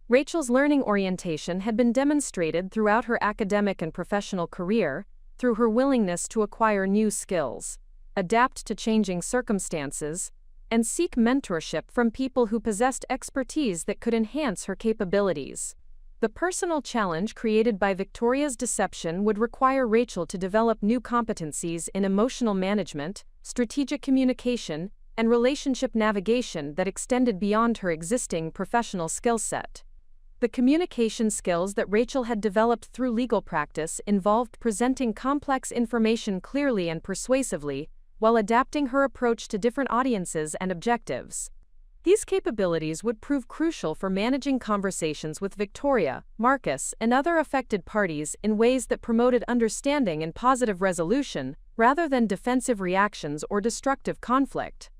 Rachel's learning orientation had been demonstrated throughout her academic and professional career, through her willingness to acquire new skills, adapt to changing circumstances, and seek mentorship from people who possessed expertise that could enhance her capabilities. The personal challenge created by Victoria's deception would require Rachel to develop new competencies in emotional management, strategic communication, and relationship navigation that extended beyond her existing professional skill set. The communication skills that Rachel had developed through legal practice involved presenting complex information clearly and persuasively, while adapting her approach to different audiences and objectives. These capabilities would prove crucial for managing conversations with Victoria, Marcus, and other affected parties in ways that promoted understanding and positive resolution, rather than defensive reactions or destructive conflict.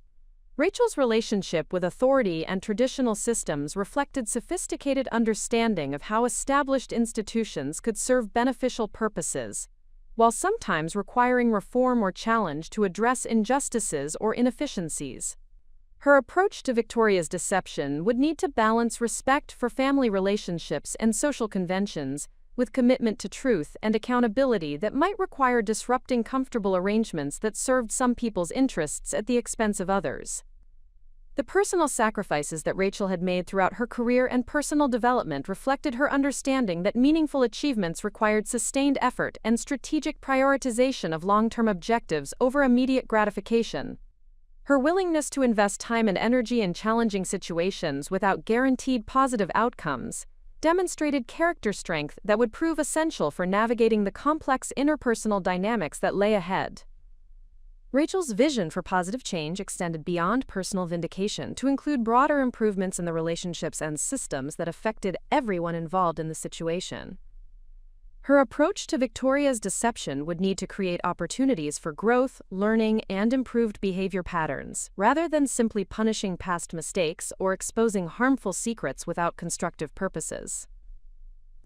Rachel's relationship with authority and traditional systems reflected sophisticated understanding of how established institutions could serve beneficial purposes, while sometimes requiring reform or challenge to address injustices or inefficiencies. Her approach to Victoria's deception would need to balance respect for family relationships and social conventions with commitment to truth and accountability that might require disrupting comfortable arrangements that served some people's interests at the expense of others. The personal sacrifices that Rachel had made throughout her career and personal development reflected her understanding that meaningful achievements required sustained effort and strategic prioritization of long-term objectives over immediate gratification. Her willingness to invest time and energy in challenging situations without guaranteed positive outcomes demonstrated character strength that would prove essential for navigating the complex interpersonal dynamics that lay ahead. Rachel's vision for positive change extended beyond personal vindication to include broader improvements in the relationships and systems that affected everyone involved in the situation. Her approach to Victoria's deception would need to create opportunities for growth, learning, and improved behavior patterns, rather than simply punishing past mistakes or exposing harmful secrets without constructive purposes.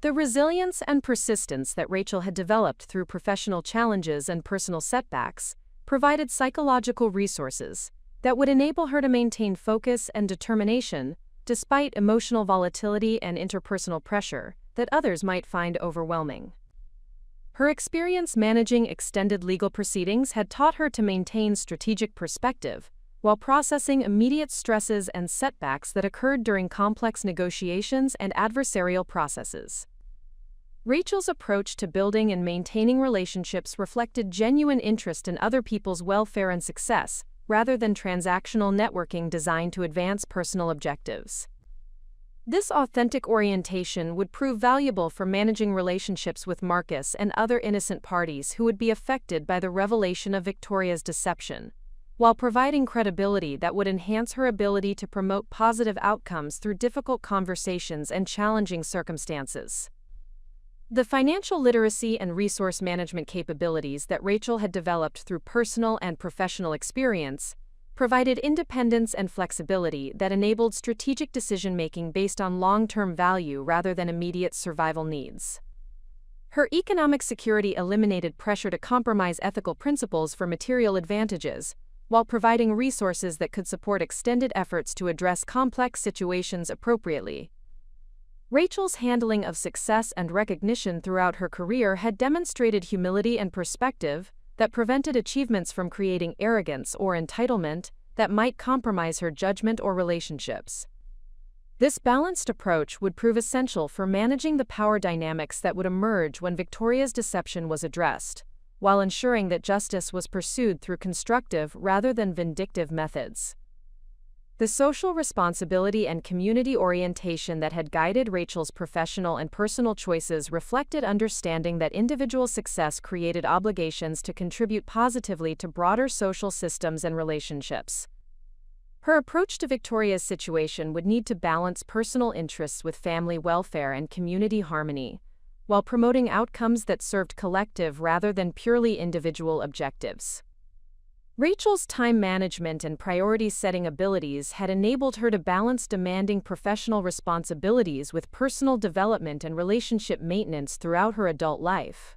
The resilience and persistence that Rachel had developed through professional challenges and personal setbacks provided psychological resources that would enable her to maintain focus and determination despite emotional volatility and interpersonal pressure that others might find overwhelming. Her experience managing extended legal proceedings had taught her to maintain strategic perspective while processing immediate stresses and setbacks that occurred during complex negotiations and adversarial processes. Rachel's approach to building and maintaining relationships reflected genuine interest in other people's welfare and success, rather than transactional networking designed to advance personal objectives. This authentic orientation would prove valuable for managing relationships with Marcus and other innocent parties who would be affected by the revelation of Victoria's deception, while providing credibility that would enhance her ability to promote positive outcomes through difficult conversations and challenging circumstances. The financial literacy and resource management capabilities that Rachel had developed through personal and professional experience provided independence and flexibility that enabled strategic decision-making based on long-term value rather than immediate survival needs. Her economic security eliminated pressure to compromise ethical principles for material advantages, while providing resources that could support extended efforts to address complex situations appropriately. Rachel's handling of success and recognition throughout her career had demonstrated humility and perspective that prevented achievements from creating arrogance or entitlement that might compromise her judgment or relationships. This balanced approach would prove essential for managing the power dynamics that would emerge when Victoria's deception was addressed, while ensuring that justice was pursued through constructive rather than vindictive methods. The social responsibility and community orientation that had guided Rachel's professional and personal choices reflected understanding that individual success created obligations to contribute positively to broader social systems and relationships. Her approach to Victoria's situation would need to balance personal interests with family welfare and community harmony, while promoting outcomes that served collective rather than purely individual objectives. Rachel's time management and priority-setting abilities had enabled her to balance demanding professional responsibilities with personal development and relationship maintenance throughout her adult life.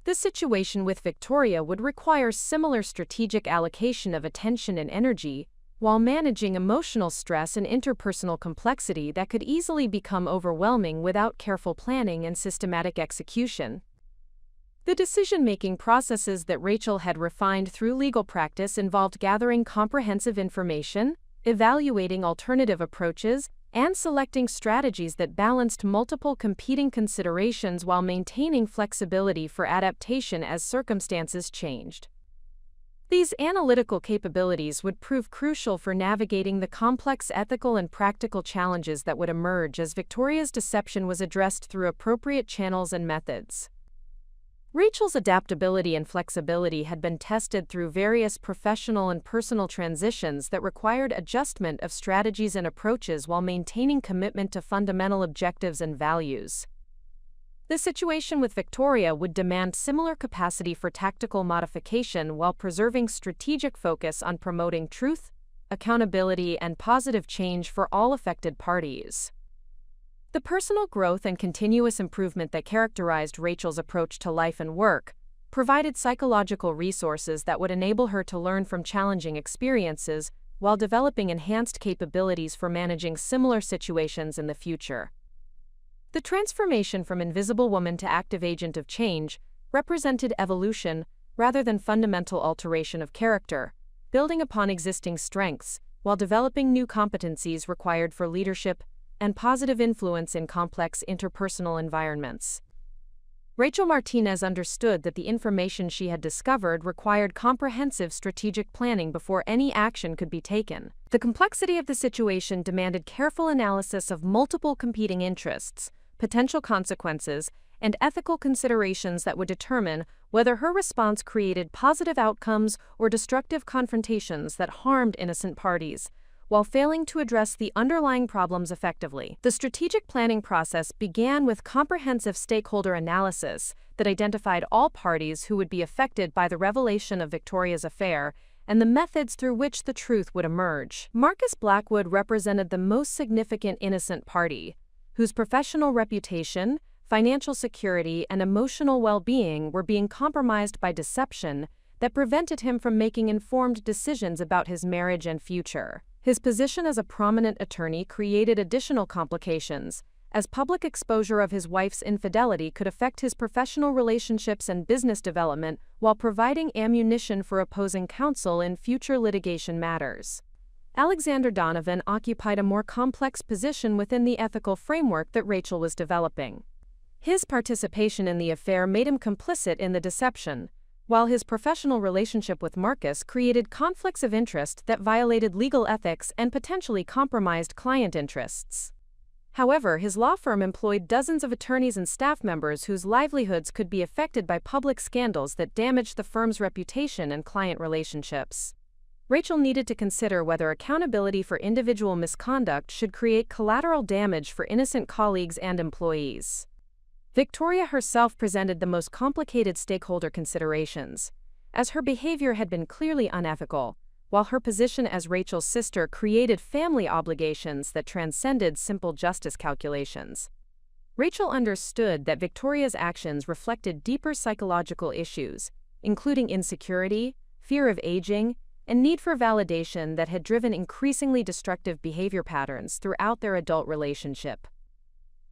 This situation with Victoria would require similar strategic allocation of attention and energy, while managing emotional stress and interpersonal complexity that could easily become overwhelming without careful planning and systematic execution. The decision-making processes that Rachel had refined through legal practice involved gathering comprehensive information, evaluating alternative approaches, and selecting strategies that balanced multiple competing considerations while maintaining flexibility for adaptation as circumstances changed. These analytical capabilities would prove crucial for navigating the complex ethical and practical challenges that would emerge as Victoria's deception was addressed through appropriate channels and methods. Rachel's adaptability and flexibility had been tested through various professional and personal transitions that required adjustment of strategies and approaches while maintaining commitment to fundamental objectives and values. The situation with Victoria would demand similar capacity for tactical modification while preserving strategic focus on promoting truth, accountability, and positive change for all affected parties. The personal growth and continuous improvement that characterized Rachel's approach to life and work provided psychological resources that would enable her to learn from challenging experiences while developing enhanced capabilities for managing similar situations in the future. The transformation from invisible woman to active agent of change represented evolution rather than fundamental alteration of character, building upon existing strengths while developing new competencies required for leadership and positive influence in complex interpersonal environments. Rachel Martinez understood that the information she had discovered required comprehensive strategic planning before any action could be taken. The complexity of the situation demanded careful analysis of multiple competing interests, potential consequences, and ethical considerations that would determine whether her response created positive outcomes or destructive confrontations that harmed innocent parties, while failing to address the underlying problems effectively. The strategic planning process began with comprehensive stakeholder analysis that identified all parties who would be affected by the revelation of Victoria's affair and the methods through which the truth would emerge. Marcus Blackwood represented the most significant innocent party, whose professional reputation, financial security, and emotional well-being were being compromised by deception that prevented him from making informed decisions about his marriage and future. His position as a prominent attorney created additional complications, as public exposure of his wife's infidelity could affect his professional relationships and business development while providing ammunition for opposing counsel in future litigation matters. Alexander Donovan occupied a more complex position within the ethical framework that Rachel was developing. His participation in the affair made him complicit in the deception, while his professional relationship with Marcus created conflicts of interest that violated legal ethics and potentially compromised client interests. However, his law firm employed dozens of attorneys and staff members whose livelihoods could be affected by public scandals that damaged the firm's reputation and client relationships. Rachel needed to consider whether accountability for individual misconduct should create collateral damage for innocent colleagues and employees. Victoria herself presented the most complicated stakeholder considerations, as her behavior had been clearly unethical, while her position as Rachel's sister created family obligations that transcended simple justice calculations. Rachel understood that Victoria's actions reflected deeper psychological issues, including insecurity, fear of aging, and need for validation that had driven increasingly destructive behavior patterns throughout their adult relationship.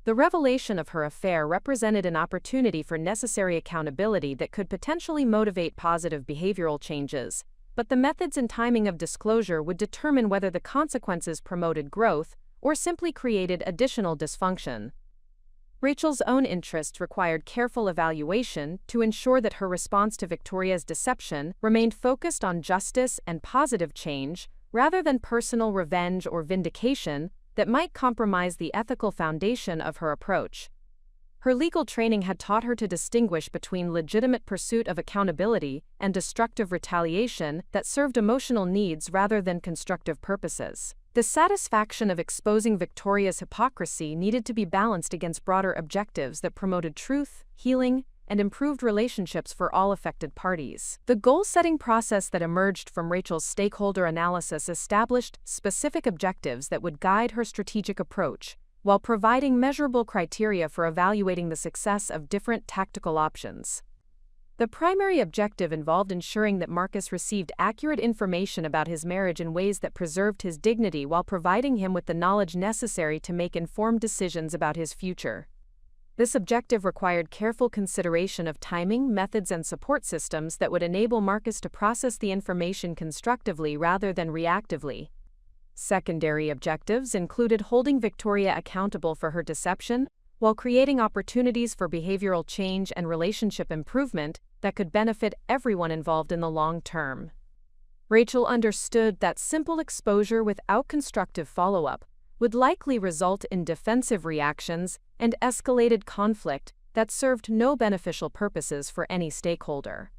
The revelation of her affair represented an opportunity for necessary accountability that could potentially motivate positive behavioral changes, but the methods and timing of disclosure would determine whether the consequences promoted growth or simply created additional dysfunction. Rachel's own interests required careful evaluation to ensure that her response to Victoria's deception remained focused on justice and positive change rather than personal revenge or vindication that might compromise the ethical foundation of her approach. Her legal training had taught her to distinguish between legitimate pursuit of accountability and destructive retaliation that served emotional needs rather than constructive purposes. The satisfaction of exposing Victoria's hypocrisy needed to be balanced against broader objectives that promoted truth, healing, and improved relationships for all affected parties. The goal-setting process that emerged from Rachel's stakeholder analysis established specific objectives that would guide her strategic approach, while providing measurable criteria for evaluating the success of different tactical options. The primary objective involved ensuring that Marcus received accurate information about his marriage in ways that preserved his dignity while providing him with the knowledge necessary to make informed decisions about his future. This objective required careful consideration of timing, methods, and support systems that would enable Marcus to process the information constructively rather than reactively. Secondary objectives included holding Victoria accountable for her deception, while creating opportunities for behavioral change and relationship improvement that could benefit everyone involved in the long term. Rachel understood that simple exposure without constructive follow-up would likely result in defensive reactions and escalated conflict that served no beneficial purposes for any stakeholder.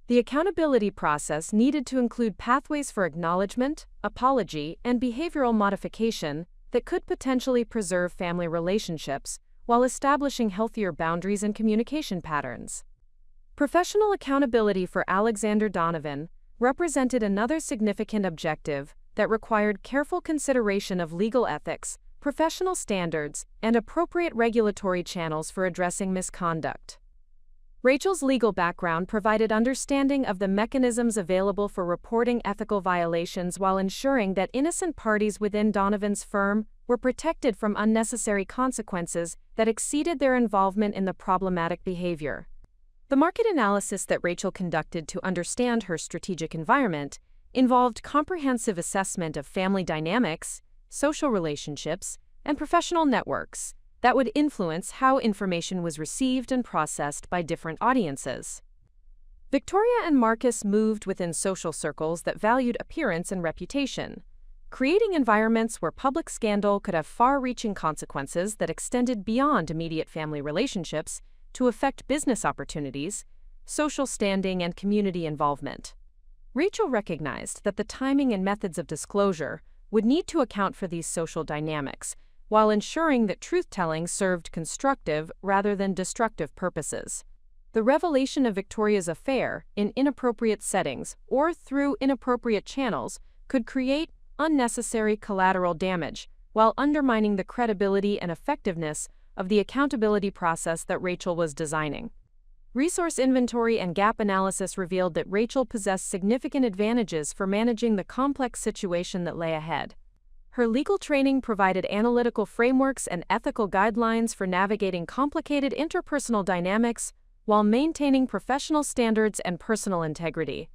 The accountability process needed to include pathways for acknowledgement, apology, and behavioral modification that could potentially preserve family relationships while establishing healthier boundaries and communication patterns. Professional accountability for Alexander Donovan represented another significant objective that required careful consideration of legal ethics, professional standards, and appropriate regulatory channels for addressing misconduct. Rachel's legal background provided understanding of the mechanisms available for reporting ethical violations while ensuring that innocent parties within Donovan's firm were protected from unnecessary consequences that exceeded their involvement in the problematic behavior. The market analysis that Rachel conducted to understand her strategic environment involved comprehensive assessment of family dynamics, social relationships, and professional networks that would influence how information was received and processed by different audiences. Victoria and Marcus moved within social circles that valued appearance and reputation, creating environments where public scandal could have far-reaching consequences that extended beyond immediate family relationships to affect business opportunities, social standing, and community involvement. Rachel recognized that the timing and methods of disclosure would need to account for these social dynamics, while ensuring that truth-telling served constructive rather than destructive purposes. The revelation of Victoria's affair in inappropriate settings or through inappropriate channels could create unnecessary collateral damage while undermining the credibility and effectiveness of the accountability process that Rachel was designing. Resource inventory and gap analysis revealed that Rachel possessed significant advantages for managing the complex situation that lay ahead. Her legal training provided analytical frameworks and ethical guidelines for navigating complicated interpersonal dynamics while maintaining professional standards and personal integrity.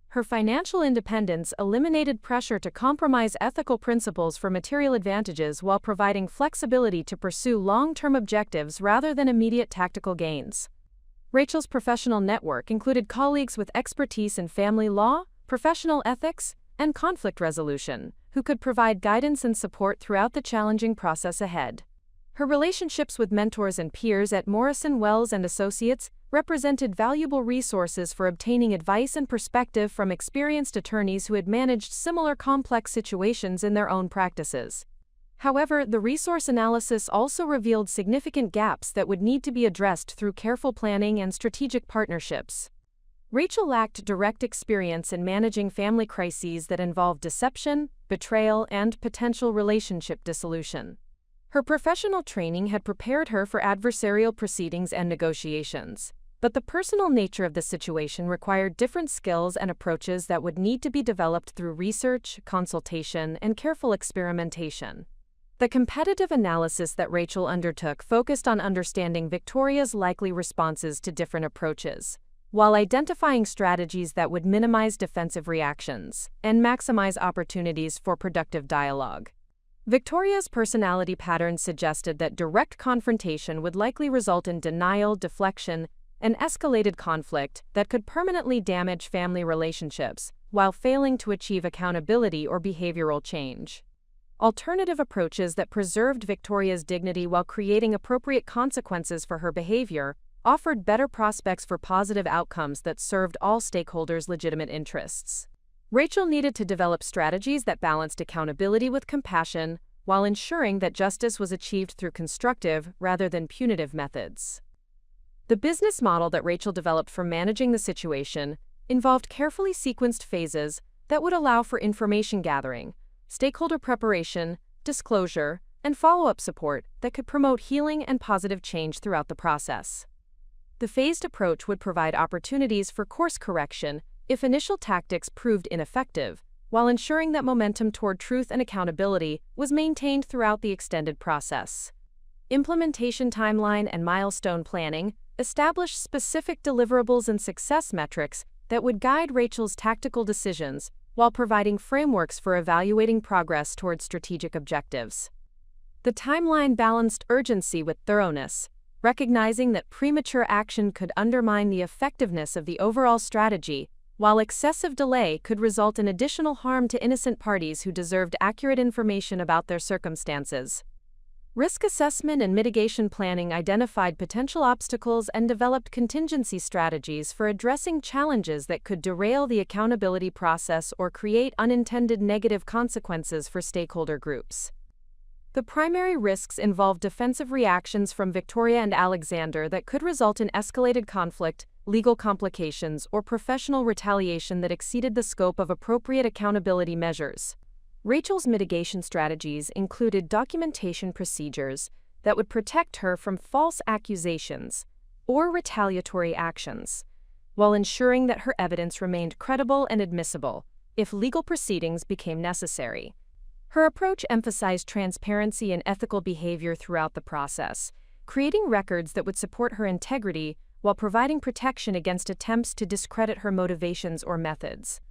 Her financial independence eliminated pressure to compromise ethical principles for material advantages while providing flexibility to pursue long-term objectives rather than immediate tactical gains. Rachel's professional network included colleagues with expertise in family law, professional ethics, and conflict resolution, who could provide guidance and support throughout the challenging process ahead. Her relationships with mentors and peers at Morrison Wells and Associates represented valuable resources for obtaining advice and perspective from experienced attorneys who had managed similar complex situations in their own practices. However, the resource analysis also revealed significant gaps that would need to be addressed through careful planning and strategic partnerships. Rachel lacked direct experience in managing family crises that involved deception, betrayal, and potential relationship dissolution. Her professional training had prepared her for adversarial proceedings and negotiations, but the personal nature of the situation required different skills and approaches that would need to be developed through research, consultation, and careful experimentation. The competitive analysis that Rachel undertook focused on understanding Victoria's likely responses to different approaches, while identifying strategies that would minimize defensive reactions and maximize opportunities for productive dialogue. Victoria's personality patterns suggested that direct confrontation would likely result in denial, deflection, and escalated conflict that could permanently damage family relationships while failing to achieve accountability or behavioral change. Alternative approaches that preserved Victoria's dignity while creating appropriate consequences for her behavior offered better prospects for positive outcomes that served all stakeholders' legitimate interests. Rachel needed to develop strategies that balanced accountability with compassion while ensuring that justice was achieved through constructive rather than punitive methods. The business model that Rachel developed for managing the situation involved carefully sequenced phases that would allow for information gathering, stakeholder preparation, disclosure, and follow-up support that could promote healing and positive change throughout the process. The phased approach would provide opportunities for course correction if initial tactics proved ineffective, while ensuring that momentum toward truth and accountability was maintained throughout the extended process. Implementation timeline and milestone planning established specific deliverables and success metrics that would guide Rachel's tactical decisions while providing frameworks for evaluating progress toward strategic objectives. The timeline balanced urgency with thoroughness, recognizing that premature action could undermine the effectiveness of the overall strategy, while excessive delay could result in additional harm to innocent parties who deserved accurate information about their circumstances. Risk assessment and mitigation planning identified potential obstacles and developed contingency strategies for addressing challenges that could derail the accountability process or create unintended negative consequences for stakeholder groups. The primary risks involved defensive reactions from Victoria and Alexander that could result in escalated conflict, legal complications, or professional retaliation that exceeded the scope of appropriate accountability measures. Rachel's mitigation strategies included documentation procedures that would protect her from false accusations or retaliatory actions, while ensuring that her evidence remained credible and admissible if legal proceedings became necessary. Her approach emphasized transparency and ethical behavior throughout the process, creating records that would support her integrity while providing protection against attempts to discredit her motivations or methods.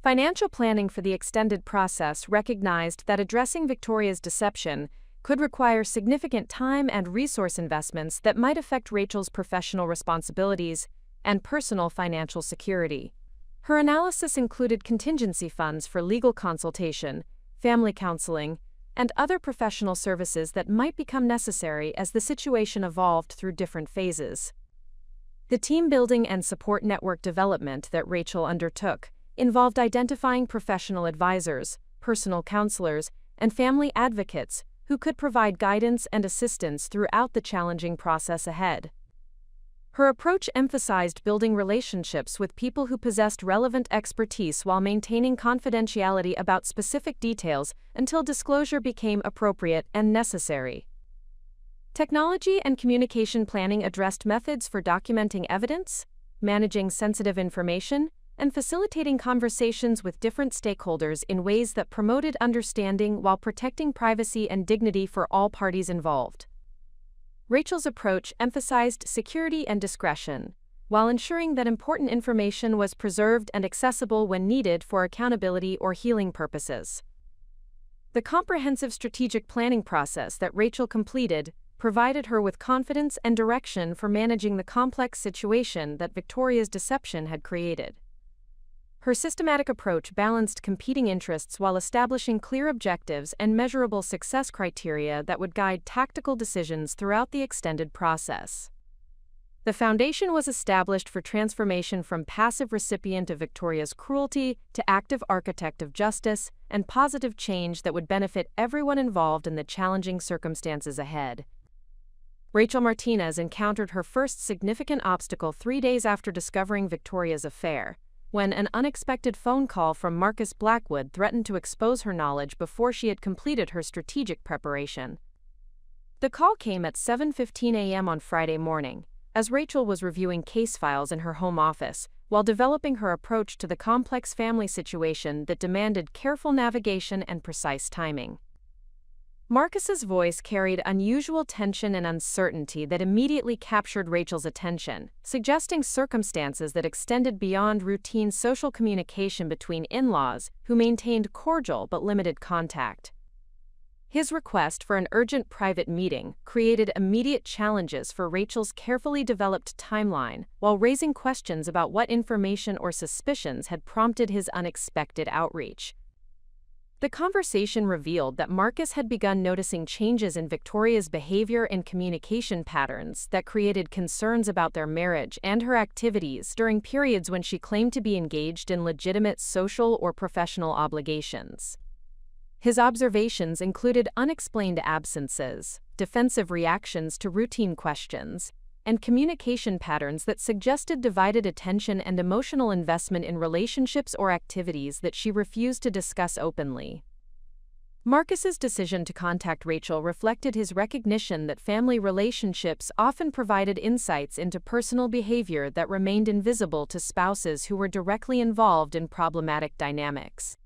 Financial planning for the extended process recognized that addressing Victoria's deception could require significant time and resource investments that might affect Rachel's professional responsibilities and personal financial security. Her analysis included contingency funds for legal consultation, family counseling, and other professional services that might become necessary as the situation evolved through different phases. The team building and support network development that Rachel undertook involved identifying professional advisors, personal counselors, and family advocates who could provide guidance and assistance throughout the challenging process ahead. Her approach emphasized building relationships with people who possessed relevant expertise while maintaining confidentiality about specific details until disclosure became appropriate and necessary. Technology and communication planning addressed methods for documenting evidence, managing sensitive information, and facilitating conversations with different stakeholders in ways that promoted understanding while protecting privacy and dignity for all parties involved. Rachel's approach emphasized security and discretion, while ensuring that important information was preserved and accessible when needed for accountability or healing purposes. The comprehensive strategic planning process that Rachel completed provided her with confidence and direction for managing the complex situation that Victoria's deception had created. Her systematic approach balanced competing interests while establishing clear objectives and measurable success criteria that would guide tactical decisions throughout the extended process. The foundation was established for transformation from passive recipient of Victoria's cruelty to active architect of justice and positive change that would benefit everyone involved in the challenging circumstances ahead. Rachel Martinez encountered her first significant obstacle 3 days after discovering Victoria's affair, when an unexpected phone call from Marcus Blackwood threatened to expose her knowledge before she had completed her strategic preparation. The call came at 7:15 a.m. on Friday morning, as Rachel was reviewing case files in her home office while developing her approach to the complex family situation that demanded careful navigation and precise timing. Marcus's voice carried unusual tension and uncertainty that immediately captured Rachel's attention, suggesting circumstances that extended beyond routine social communication between in-laws who maintained cordial but limited contact. His request for an urgent private meeting created immediate challenges for Rachel's carefully developed timeline, while raising questions about what information or suspicions had prompted his unexpected outreach. The conversation revealed that Marcus had begun noticing changes in Victoria's behavior and communication patterns that created concerns about their marriage and her activities during periods when she claimed to be engaged in legitimate social or professional obligations. His observations included unexplained absences, defensive reactions to routine questions, and communication patterns that suggested divided attention and emotional investment in relationships or activities that she refused to discuss openly. Marcus's decision to contact Rachel reflected his recognition that family relationships often provided insights into personal behavior that remained invisible to spouses who were directly involved in problematic dynamics.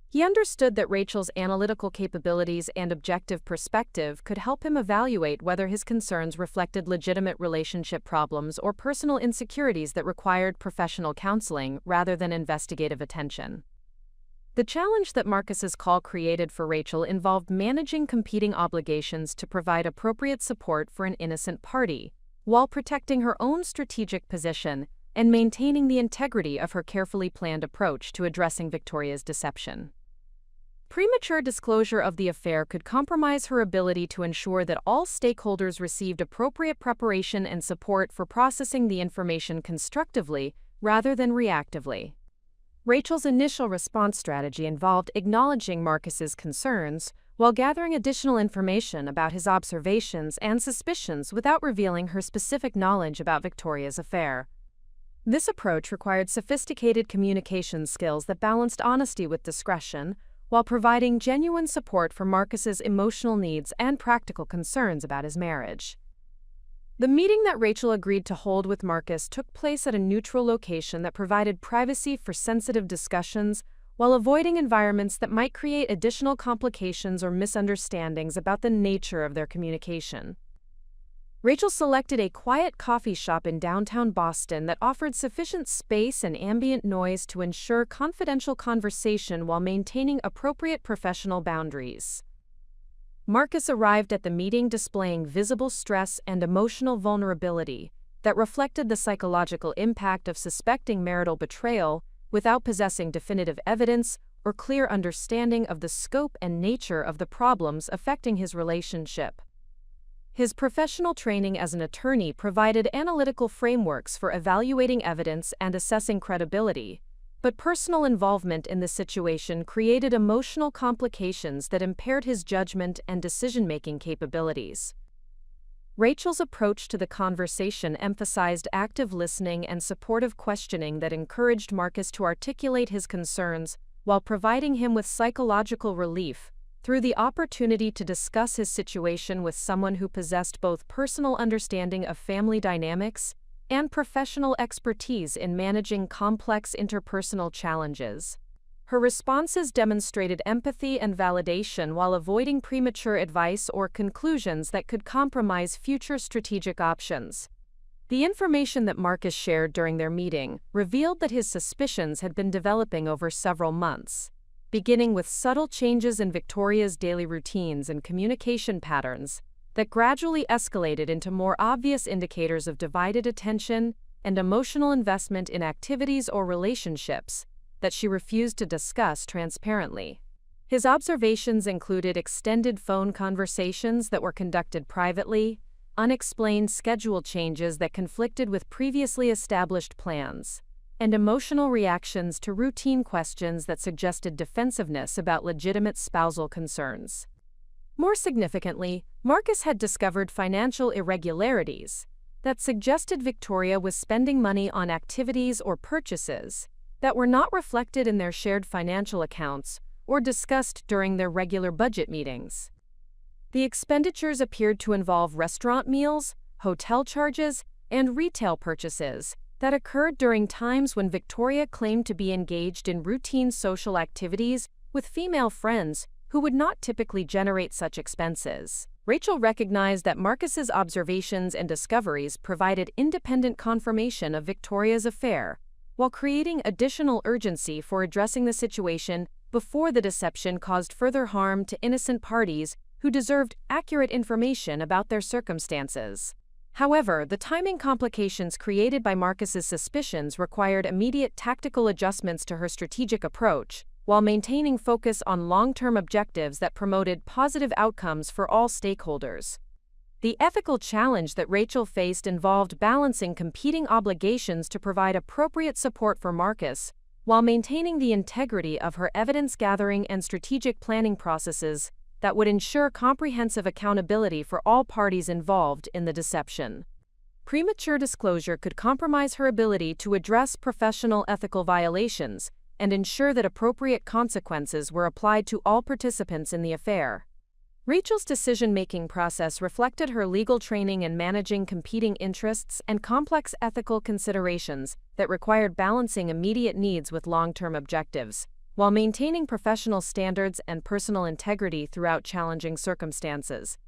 He understood that Rachel's analytical capabilities and objective perspective could help him evaluate whether his concerns reflected legitimate relationship problems or personal insecurities that required professional counseling rather than investigative attention. The challenge that Marcus's call created for Rachel involved managing competing obligations to provide appropriate support for an innocent party, while protecting her own strategic position and maintaining the integrity of her carefully planned approach to addressing Victoria's deception. Premature disclosure of the affair could compromise her ability to ensure that all stakeholders received appropriate preparation and support for processing the information constructively rather than reactively. Rachel's initial response strategy involved acknowledging Marcus's concerns while gathering additional information about his observations and suspicions without revealing her specific knowledge about Victoria's affair. This approach required sophisticated communication skills that balanced honesty with discretion, while providing genuine support for Marcus's emotional needs and practical concerns about his marriage. The meeting that Rachel agreed to hold with Marcus took place at a neutral location that provided privacy for sensitive discussions while avoiding environments that might create additional complications or misunderstandings about the nature of their communication. Rachel selected a quiet coffee shop in downtown Boston that offered sufficient space and ambient noise to ensure confidential conversation while maintaining appropriate professional boundaries. Marcus arrived at the meeting displaying visible stress and emotional vulnerability that reflected the psychological impact of suspecting marital betrayal without possessing definitive evidence or clear understanding of the scope and nature of the problems affecting his relationship. His professional training as an attorney provided analytical frameworks for evaluating evidence and assessing credibility, but personal involvement in the situation created emotional complications that impaired his judgment and decision-making capabilities. Rachel's approach to the conversation emphasized active listening and supportive questioning that encouraged Marcus to articulate his concerns while providing him with psychological relief through the opportunity to discuss his situation with someone who possessed both personal understanding of family dynamics and professional expertise in managing complex interpersonal challenges. Her responses demonstrated empathy and validation while avoiding premature advice or conclusions that could compromise future strategic options. The information that Marcus shared during their meeting revealed that his suspicions had been developing over several months, beginning with subtle changes in Victoria's daily routines and communication patterns that gradually escalated into more obvious indicators of divided attention and emotional investment in activities or relationships that she refused to discuss transparently. His observations included extended phone conversations that were conducted privately, unexplained schedule changes that conflicted with previously established plans, and emotional reactions to routine questions that suggested defensiveness about legitimate spousal concerns. More significantly, Marcus had discovered financial irregularities that suggested Victoria was spending money on activities or purchases that were not reflected in their shared financial accounts or discussed during their regular budget meetings. The expenditures appeared to involve restaurant meals, hotel charges, and retail purchases that occurred during times when Victoria claimed to be engaged in routine social activities with female friends who would not typically generate such expenses. Rachel recognized that Marcus's observations and discoveries provided independent confirmation of Victoria's affair, while creating additional urgency for addressing the situation before the deception caused further harm to innocent parties who deserved accurate information about their circumstances. However, the timing complications created by Marcus's suspicions required immediate tactical adjustments to her strategic approach, while maintaining focus on long-term objectives that promoted positive outcomes for all stakeholders. The ethical challenge that Rachel faced involved balancing competing obligations to provide appropriate support for Marcus, while maintaining the integrity of her evidence-gathering and strategic planning processes that would ensure comprehensive accountability for all parties involved in the deception. Premature disclosure could compromise her ability to address professional ethical violations and ensure that appropriate consequences were applied to all participants in the affair. Rachel's decision-making process reflected her legal training in managing competing interests and complex ethical considerations that required balancing immediate needs with long-term objectives, while maintaining professional standards and personal integrity throughout challenging circumstances.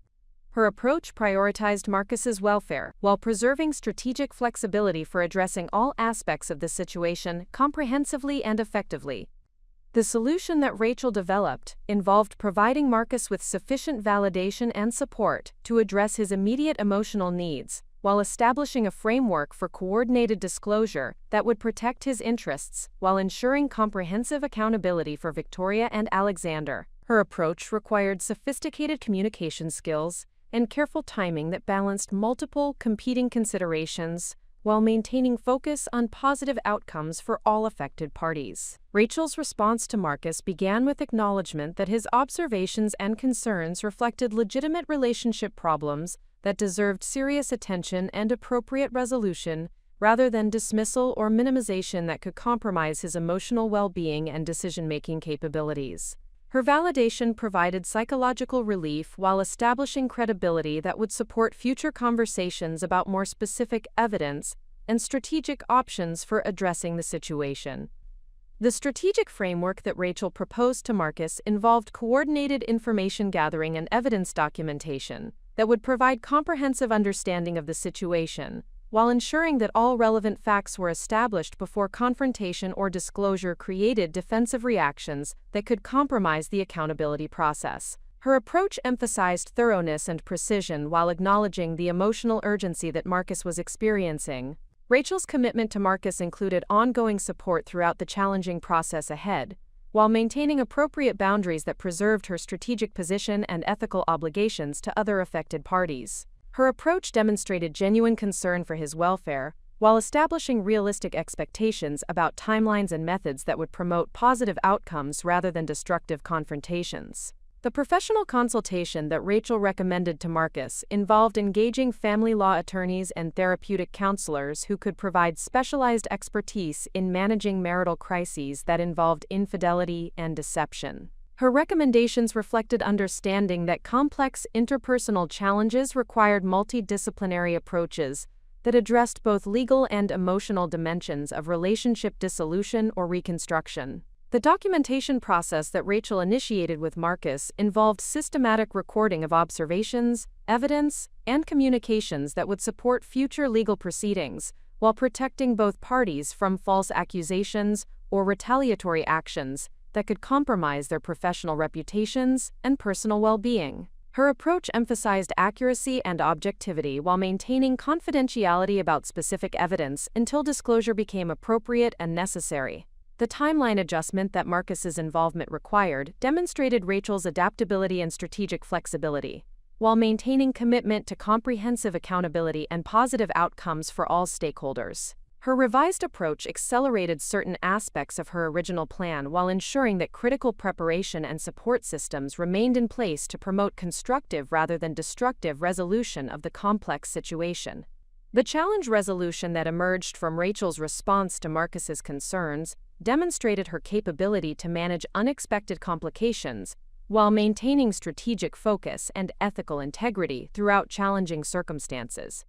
Her approach prioritized Marcus's welfare while preserving strategic flexibility for addressing all aspects of the situation comprehensively and effectively. The solution that Rachel developed involved providing Marcus with sufficient validation and support to address his immediate emotional needs, while establishing a framework for coordinated disclosure that would protect his interests while ensuring comprehensive accountability for Victoria and Alexander. Her approach required sophisticated communication skills and careful timing that balanced multiple competing considerations while maintaining focus on positive outcomes for all affected parties. Rachel's response to Marcus began with acknowledgement that his observations and concerns reflected legitimate relationship problems that deserved serious attention and appropriate resolution, rather than dismissal or minimization that could compromise his emotional well-being and decision-making capabilities. Her validation provided psychological relief while establishing credibility that would support future conversations about more specific evidence and strategic options for addressing the situation. The strategic framework that Rachel proposed to Marcus involved coordinated information gathering and evidence documentation that would provide comprehensive understanding of the situation, while ensuring that all relevant facts were established before confrontation or disclosure created defensive reactions that could compromise the accountability process. Her approach emphasized thoroughness and precision while acknowledging the emotional urgency that Marcus was experiencing. Rachel's commitment to Marcus included ongoing support throughout the challenging process ahead, while maintaining appropriate boundaries that preserved her strategic position and ethical obligations to other affected parties. Her approach demonstrated genuine concern for his welfare, while establishing realistic expectations about timelines and methods that would promote positive outcomes rather than destructive confrontations. The professional consultation that Rachel recommended to Marcus involved engaging family law attorneys and therapeutic counselors who could provide specialized expertise in managing marital crises that involved infidelity and deception. Her recommendations reflected understanding that complex interpersonal challenges required multidisciplinary approaches that addressed both legal and emotional dimensions of relationship dissolution or reconstruction. The documentation process that Rachel initiated with Marcus involved systematic recording of observations, evidence, and communications that would support future legal proceedings, while protecting both parties from false accusations or retaliatory actions that could compromise their professional reputations and personal well-being. Her approach emphasized accuracy and objectivity while maintaining confidentiality about specific evidence until disclosure became appropriate and necessary. The timeline adjustment that Marcus's involvement required demonstrated Rachel's adaptability and strategic flexibility, while maintaining commitment to comprehensive accountability and positive outcomes for all stakeholders. Her revised approach accelerated certain aspects of her original plan while ensuring that critical preparation and support systems remained in place to promote constructive rather than destructive resolution of the complex situation. The challenge resolution that emerged from Rachel's response to Marcus's concerns demonstrated her capability to manage unexpected complications while maintaining strategic focus and ethical integrity throughout challenging circumstances.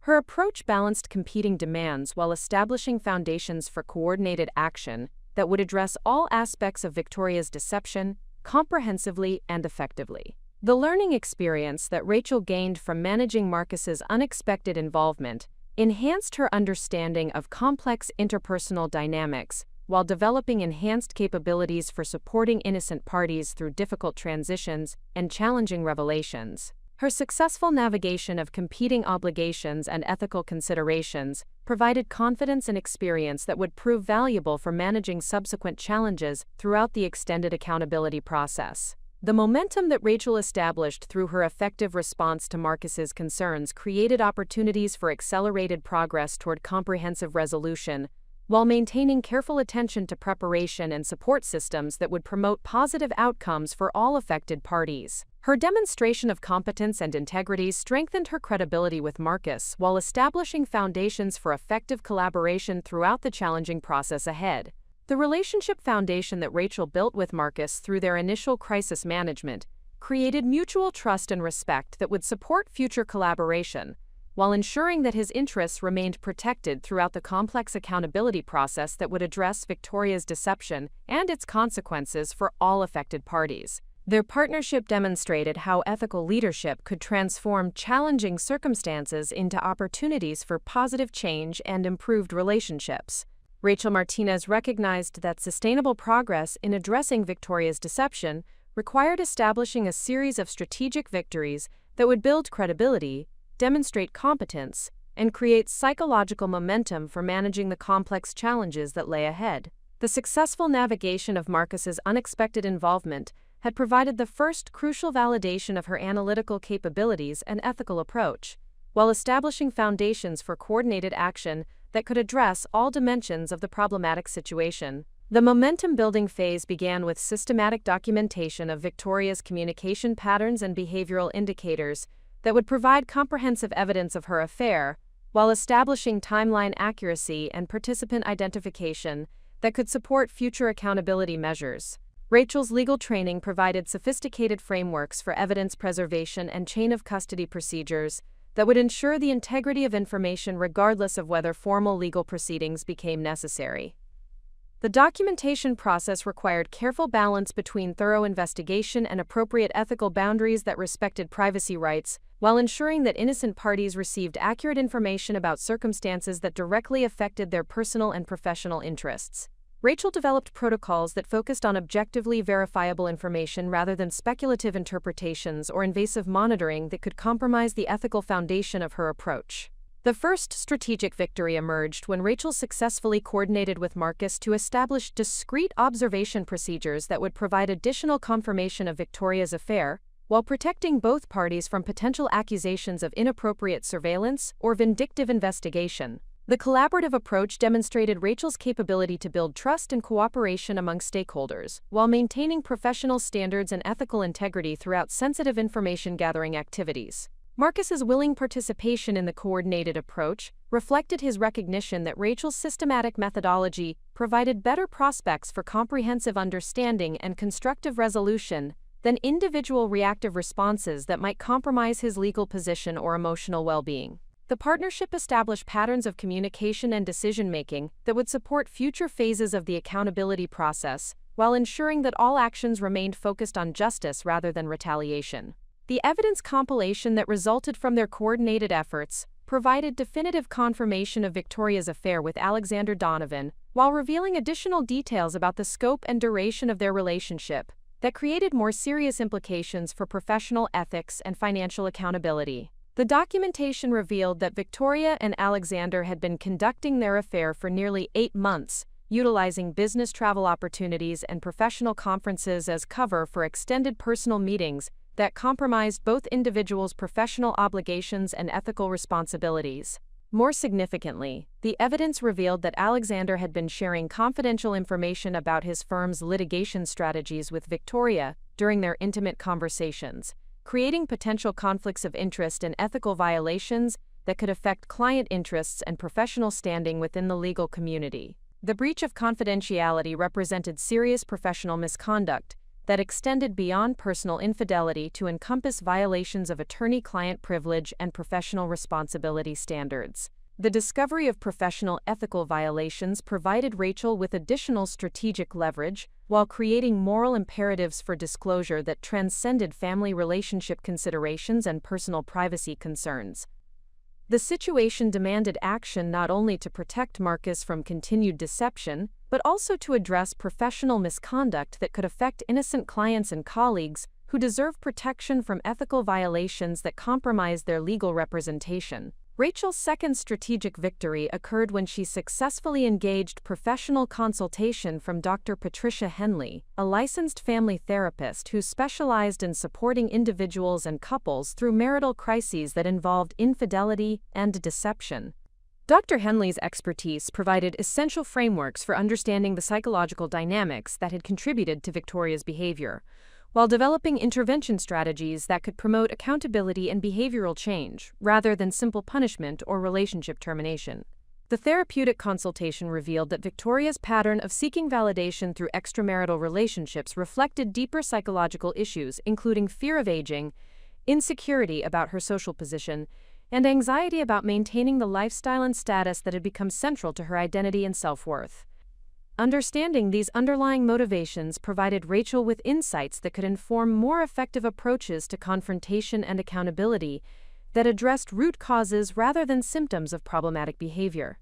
Her approach balanced competing demands while establishing foundations for coordinated action that would address all aspects of Victoria's deception comprehensively and effectively. The learning experience that Rachel gained from managing Marcus's unexpected involvement enhanced her understanding of complex interpersonal dynamics while developing enhanced capabilities for supporting innocent parties through difficult transitions and challenging revelations. Her successful navigation of competing obligations and ethical considerations provided confidence and experience that would prove valuable for managing subsequent challenges throughout the extended accountability process. The momentum that Rachel established through her effective response to Marcus's concerns created opportunities for accelerated progress toward comprehensive resolution, while maintaining careful attention to preparation and support systems that would promote positive outcomes for all affected parties. Her demonstration of competence and integrity strengthened her credibility with Marcus while establishing foundations for effective collaboration throughout the challenging process ahead. The relationship foundation that Rachel built with Marcus through their initial crisis management created mutual trust and respect that would support future collaboration, while ensuring that his interests remained protected throughout the complex accountability process that would address Victoria's deception and its consequences for all affected parties. Their partnership demonstrated how ethical leadership could transform challenging circumstances into opportunities for positive change and improved relationships. Rachel Martinez recognized that sustainable progress in addressing Victoria's deception required establishing a series of strategic victories that would build credibility, demonstrate competence, and create psychological momentum for managing the complex challenges that lay ahead. The successful navigation of Marcus's unexpected involvement had provided the first crucial validation of her analytical capabilities and ethical approach, while establishing foundations for coordinated action that could address all dimensions of the problematic situation. The momentum-building phase began with systematic documentation of Victoria's communication patterns and behavioral indicators that would provide comprehensive evidence of her affair, while establishing timeline accuracy and participant identification that could support future accountability measures. Rachel's legal training provided sophisticated frameworks for evidence preservation and chain-of-custody procedures that would ensure the integrity of information regardless of whether formal legal proceedings became necessary. The documentation process required careful balance between thorough investigation and appropriate ethical boundaries that respected privacy rights, while ensuring that innocent parties received accurate information about circumstances that directly affected their personal and professional interests. Rachel developed protocols that focused on objectively verifiable information rather than speculative interpretations or invasive monitoring that could compromise the ethical foundation of her approach. The first strategic victory emerged when Rachel successfully coordinated with Marcus to establish discrete observation procedures that would provide additional confirmation of Victoria's affair, while protecting both parties from potential accusations of inappropriate surveillance or vindictive investigation. The collaborative approach demonstrated Rachel's capability to build trust and cooperation among stakeholders, while maintaining professional standards and ethical integrity throughout sensitive information-gathering activities. Marcus's willing participation in the coordinated approach reflected his recognition that Rachel's systematic methodology provided better prospects for comprehensive understanding and constructive resolution than individual reactive responses that might compromise his legal position or emotional well-being. The partnership established patterns of communication and decision-making that would support future phases of the accountability process, while ensuring that all actions remained focused on justice rather than retaliation. The evidence compilation that resulted from their coordinated efforts provided definitive confirmation of Victoria's affair with Alexander Donovan, while revealing additional details about the scope and duration of their relationship that created more serious implications for professional ethics and financial accountability. The documentation revealed that Victoria and Alexander had been conducting their affair for nearly 8 months, utilizing business travel opportunities and professional conferences as cover for extended personal meetings that compromised both individuals' professional obligations and ethical responsibilities. More significantly, the evidence revealed that Alexander had been sharing confidential information about his firm's litigation strategies with Victoria during their intimate conversations, creating potential conflicts of interest and ethical violations that could affect client interests and professional standing within the legal community. The breach of confidentiality represented serious professional misconduct that extended beyond personal infidelity to encompass violations of attorney-client privilege and professional responsibility standards. The discovery of professional ethical violations provided Rachel with additional strategic leverage, while creating moral imperatives for disclosure that transcended family relationship considerations and personal privacy concerns. The situation demanded action not only to protect Marcus from continued deception, but also to address professional misconduct that could affect innocent clients and colleagues who deserve protection from ethical violations that compromise their legal representation. Rachel's second strategic victory occurred when she successfully engaged professional consultation from Dr. Patricia Henley, a licensed family therapist who specialized in supporting individuals and couples through marital crises that involved infidelity and deception. Dr. Henley's expertise provided essential frameworks for understanding the psychological dynamics that had contributed to Victoria's behavior, while developing intervention strategies that could promote accountability and behavioral change, rather than simple punishment or relationship termination. The therapeutic consultation revealed that Victoria's pattern of seeking validation through extramarital relationships reflected deeper psychological issues, including fear of aging, insecurity about her social position, and anxiety about maintaining the lifestyle and status that had become central to her identity and self-worth. Understanding these underlying motivations provided Rachel with insights that could inform more effective approaches to confrontation and accountability that addressed root causes rather than symptoms of problematic behavior.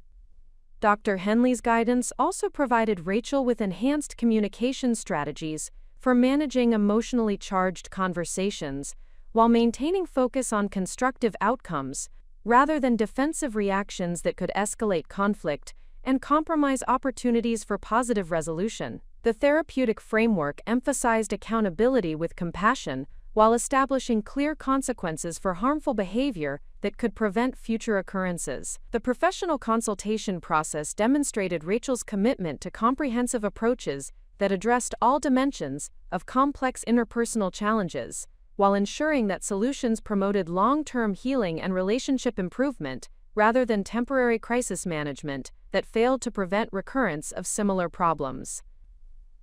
Dr. Henley's guidance also provided Rachel with enhanced communication strategies for managing emotionally charged conversations while maintaining focus on constructive outcomes rather than defensive reactions that could escalate conflict and compromise opportunities for positive resolution. The therapeutic framework emphasized accountability with compassion while establishing clear consequences for harmful behavior that could prevent future occurrences. The professional consultation process demonstrated Rachel's commitment to comprehensive approaches that addressed all dimensions of complex interpersonal challenges, while ensuring that solutions promoted long-term healing and relationship improvement rather than temporary crisis management that failed to prevent recurrence of similar problems.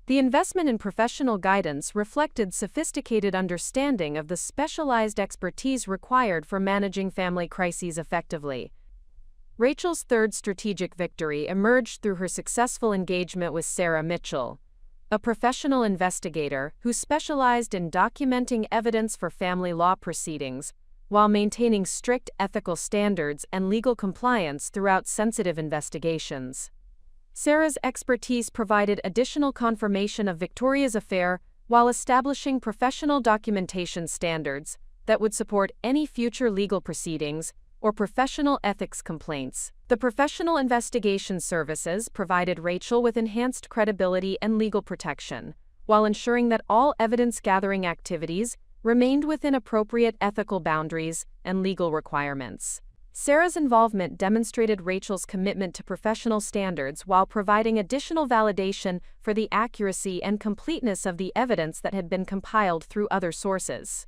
The investment in professional guidance reflected sophisticated understanding of the specialized expertise required for managing family crises effectively. Rachel's third strategic victory emerged through her successful engagement with Sarah Mitchell, a professional investigator who specialized in documenting evidence for family law proceedings while maintaining strict ethical standards and legal compliance throughout sensitive investigations. Sarah's expertise provided additional confirmation of Victoria's affair while establishing professional documentation standards that would support any future legal proceedings or professional ethics complaints. The professional investigation services provided Rachel with enhanced credibility and legal protection, while ensuring that all evidence-gathering activities remained within appropriate ethical boundaries and legal requirements. Sarah's involvement demonstrated Rachel's commitment to professional standards while providing additional validation for the accuracy and completeness of the evidence that had been compiled through other sources.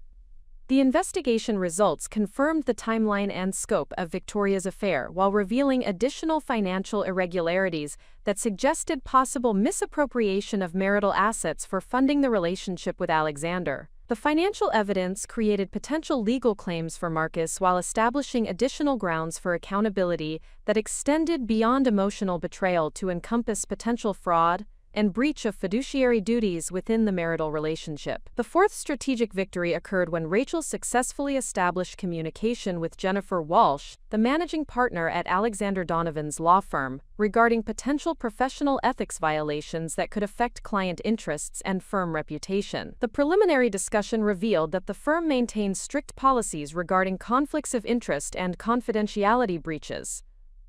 The investigation results confirmed the timeline and scope of Victoria's affair while revealing additional financial irregularities that suggested possible misappropriation of marital assets for funding the relationship with Alexander. The financial evidence created potential legal claims for Marcus while establishing additional grounds for accountability that extended beyond emotional betrayal to encompass potential fraud and breach of fiduciary duties within the marital relationship. The fourth strategic victory occurred when Rachel successfully established communication with Jennifer Walsh, the managing partner at Alexander Donovan's law firm, regarding potential professional ethics violations that could affect client interests and firm reputation. The preliminary discussion revealed that the firm maintained strict policies regarding conflicts of interest and confidentiality breaches,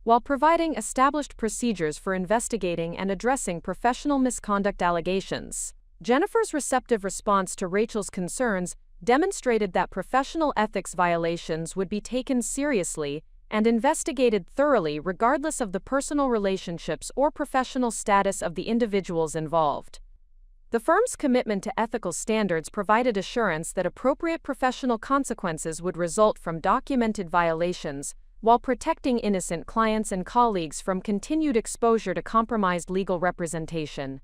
while providing established procedures for investigating and addressing professional misconduct allegations. Jennifer's receptive response to Rachel's concerns demonstrated that professional ethics violations would be taken seriously and investigated thoroughly regardless of the personal relationships or professional status of the individuals involved. The firm's commitment to ethical standards provided assurance that appropriate professional consequences would result from documented violations, while protecting innocent clients and colleagues from continued exposure to compromised legal representation.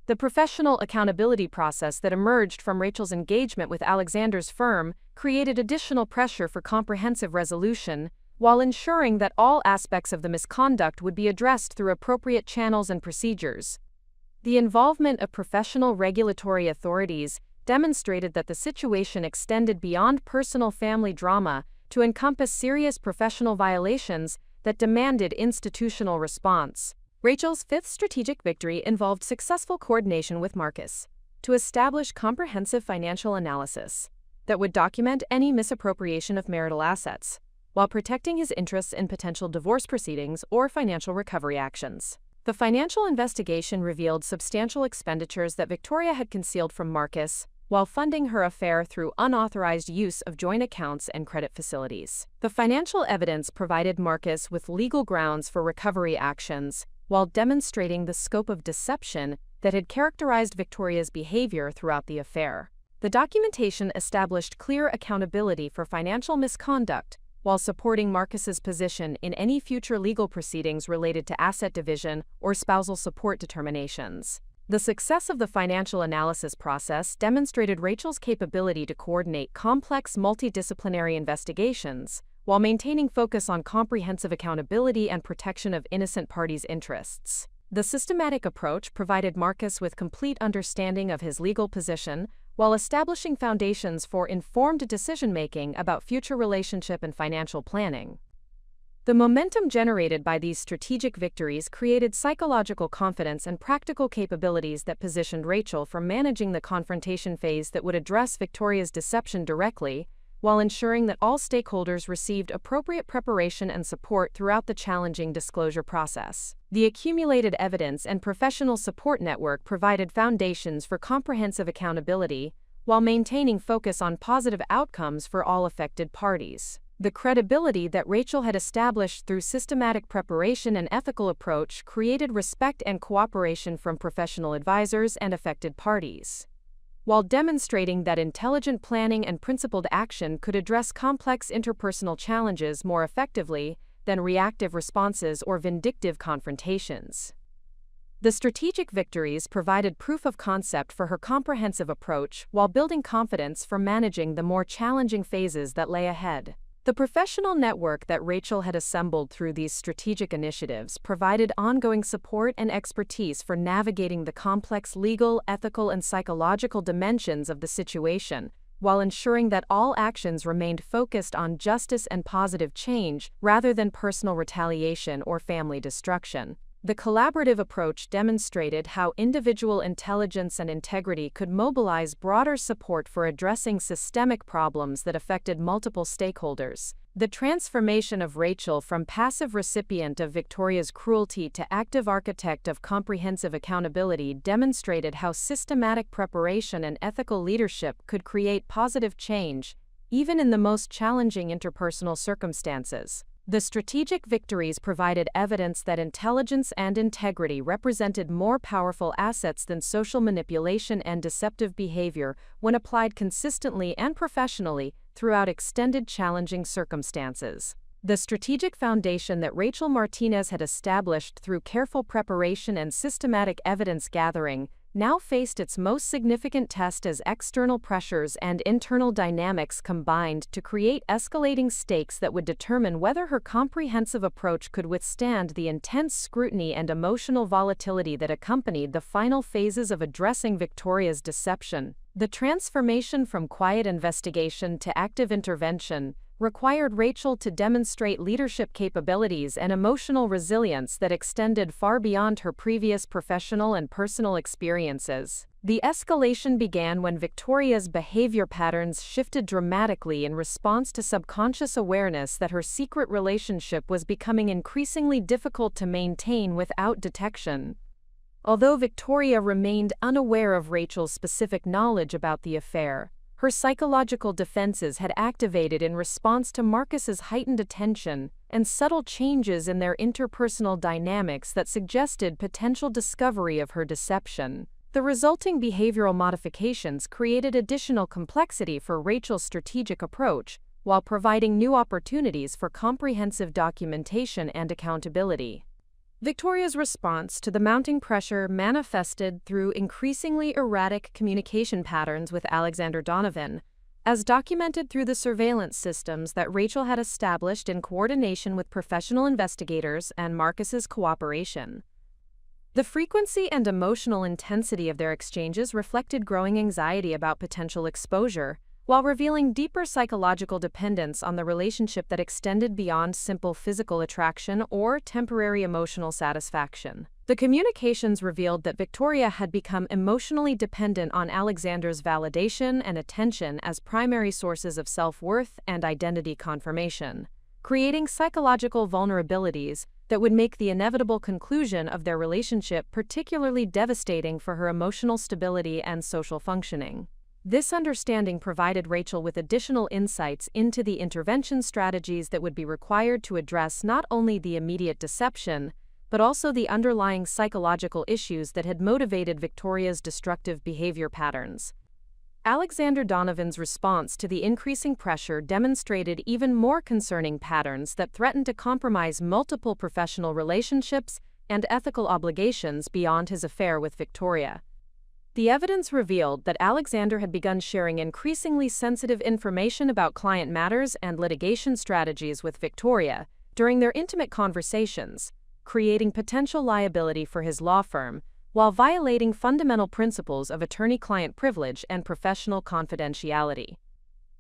The professional accountability process that emerged from Rachel's engagement with Alexander's firm created additional pressure for comprehensive resolution, while ensuring that all aspects of the misconduct would be addressed through appropriate channels and procedures. The involvement of professional regulatory authorities demonstrated that the situation extended beyond personal family drama to encompass serious professional violations that demanded institutional response. Rachel's fifth strategic victory involved successful coordination with Marcus to establish comprehensive financial analysis that would document any misappropriation of marital assets, while protecting his interests in potential divorce proceedings or financial recovery actions. The financial investigation revealed substantial expenditures that Victoria had concealed from Marcus, while funding her affair through unauthorized use of joint accounts and credit facilities. The financial evidence provided Marcus with legal grounds for recovery actions, while demonstrating the scope of deception that had characterized Victoria's behavior throughout the affair. The documentation established clear accountability for financial misconduct, while supporting Marcus's position in any future legal proceedings related to asset division or spousal support determinations. The success of the financial analysis process demonstrated Rachel's capability to coordinate complex multidisciplinary investigations, while maintaining focus on comprehensive accountability and protection of innocent parties' interests. The systematic approach provided Marcus with complete understanding of his legal position, while establishing foundations for informed decision-making about future relationship and financial planning. The momentum generated by these strategic victories created psychological confidence and practical capabilities that positioned Rachel for managing the confrontation phase that would address Victoria's deception directly, while ensuring that all stakeholders received appropriate preparation and support throughout the challenging disclosure process. The accumulated evidence and professional support network provided foundations for comprehensive accountability, while maintaining focus on positive outcomes for all affected parties. The credibility that Rachel had established through systematic preparation and ethical approach created respect and cooperation from professional advisors and affected parties, while demonstrating that intelligent planning and principled action could address complex interpersonal challenges more effectively than reactive responses or vindictive confrontations. The strategic victories provided proof of concept for her comprehensive approach while building confidence for managing the more challenging phases that lay ahead. The professional network that Rachel had assembled through these strategic initiatives provided ongoing support and expertise for navigating the complex legal, ethical, and psychological dimensions of the situation, while ensuring that all actions remained focused on justice and positive change rather than personal retaliation or family destruction. The collaborative approach demonstrated how individual intelligence and integrity could mobilize broader support for addressing systemic problems that affected multiple stakeholders. The transformation of Rachel from passive recipient of Victoria's cruelty to active architect of comprehensive accountability demonstrated how systematic preparation and ethical leadership could create positive change, even in the most challenging interpersonal circumstances. The strategic victories provided evidence that intelligence and integrity represented more powerful assets than social manipulation and deceptive behavior when applied consistently and professionally throughout extended challenging circumstances. The strategic foundation that Rachel Martinez had established through careful preparation and systematic evidence gathering now faced its most significant test as external pressures and internal dynamics combined to create escalating stakes that would determine whether her comprehensive approach could withstand the intense scrutiny and emotional volatility that accompanied the final phases of addressing Victoria's deception. The transformation from quiet investigation to active intervention required Rachel to demonstrate leadership capabilities and emotional resilience that extended far beyond her previous professional and personal experiences. The escalation began when Victoria's behavior patterns shifted dramatically in response to subconscious awareness that her secret relationship was becoming increasingly difficult to maintain without detection. Although Victoria remained unaware of Rachel's specific knowledge about the affair, her psychological defenses had activated in response to Marcus's heightened attention and subtle changes in their interpersonal dynamics that suggested potential discovery of her deception. The resulting behavioral modifications created additional complexity for Rachel's strategic approach, while providing new opportunities for comprehensive documentation and accountability. Victoria's response to the mounting pressure manifested through increasingly erratic communication patterns with Alexander Donovan, as documented through the surveillance systems that Rachel had established in coordination with professional investigators and Marcus's cooperation. The frequency and emotional intensity of their exchanges reflected growing anxiety about potential exposure, while revealing deeper psychological dependence on the relationship that extended beyond simple physical attraction or temporary emotional satisfaction. The communications revealed that Victoria had become emotionally dependent on Alexander's validation and attention as primary sources of self-worth and identity confirmation, creating psychological vulnerabilities that would make the inevitable conclusion of their relationship particularly devastating for her emotional stability and social functioning. This understanding provided Rachel with additional insights into the intervention strategies that would be required to address not only the immediate deception, but also the underlying psychological issues that had motivated Victoria's destructive behavior patterns. Alexander Donovan's response to the increasing pressure demonstrated even more concerning patterns that threatened to compromise multiple professional relationships and ethical obligations beyond his affair with Victoria. The evidence revealed that Alexander had begun sharing increasingly sensitive information about client matters and litigation strategies with Victoria during their intimate conversations, creating potential liability for his law firm, while violating fundamental principles of attorney-client privilege and professional confidentiality.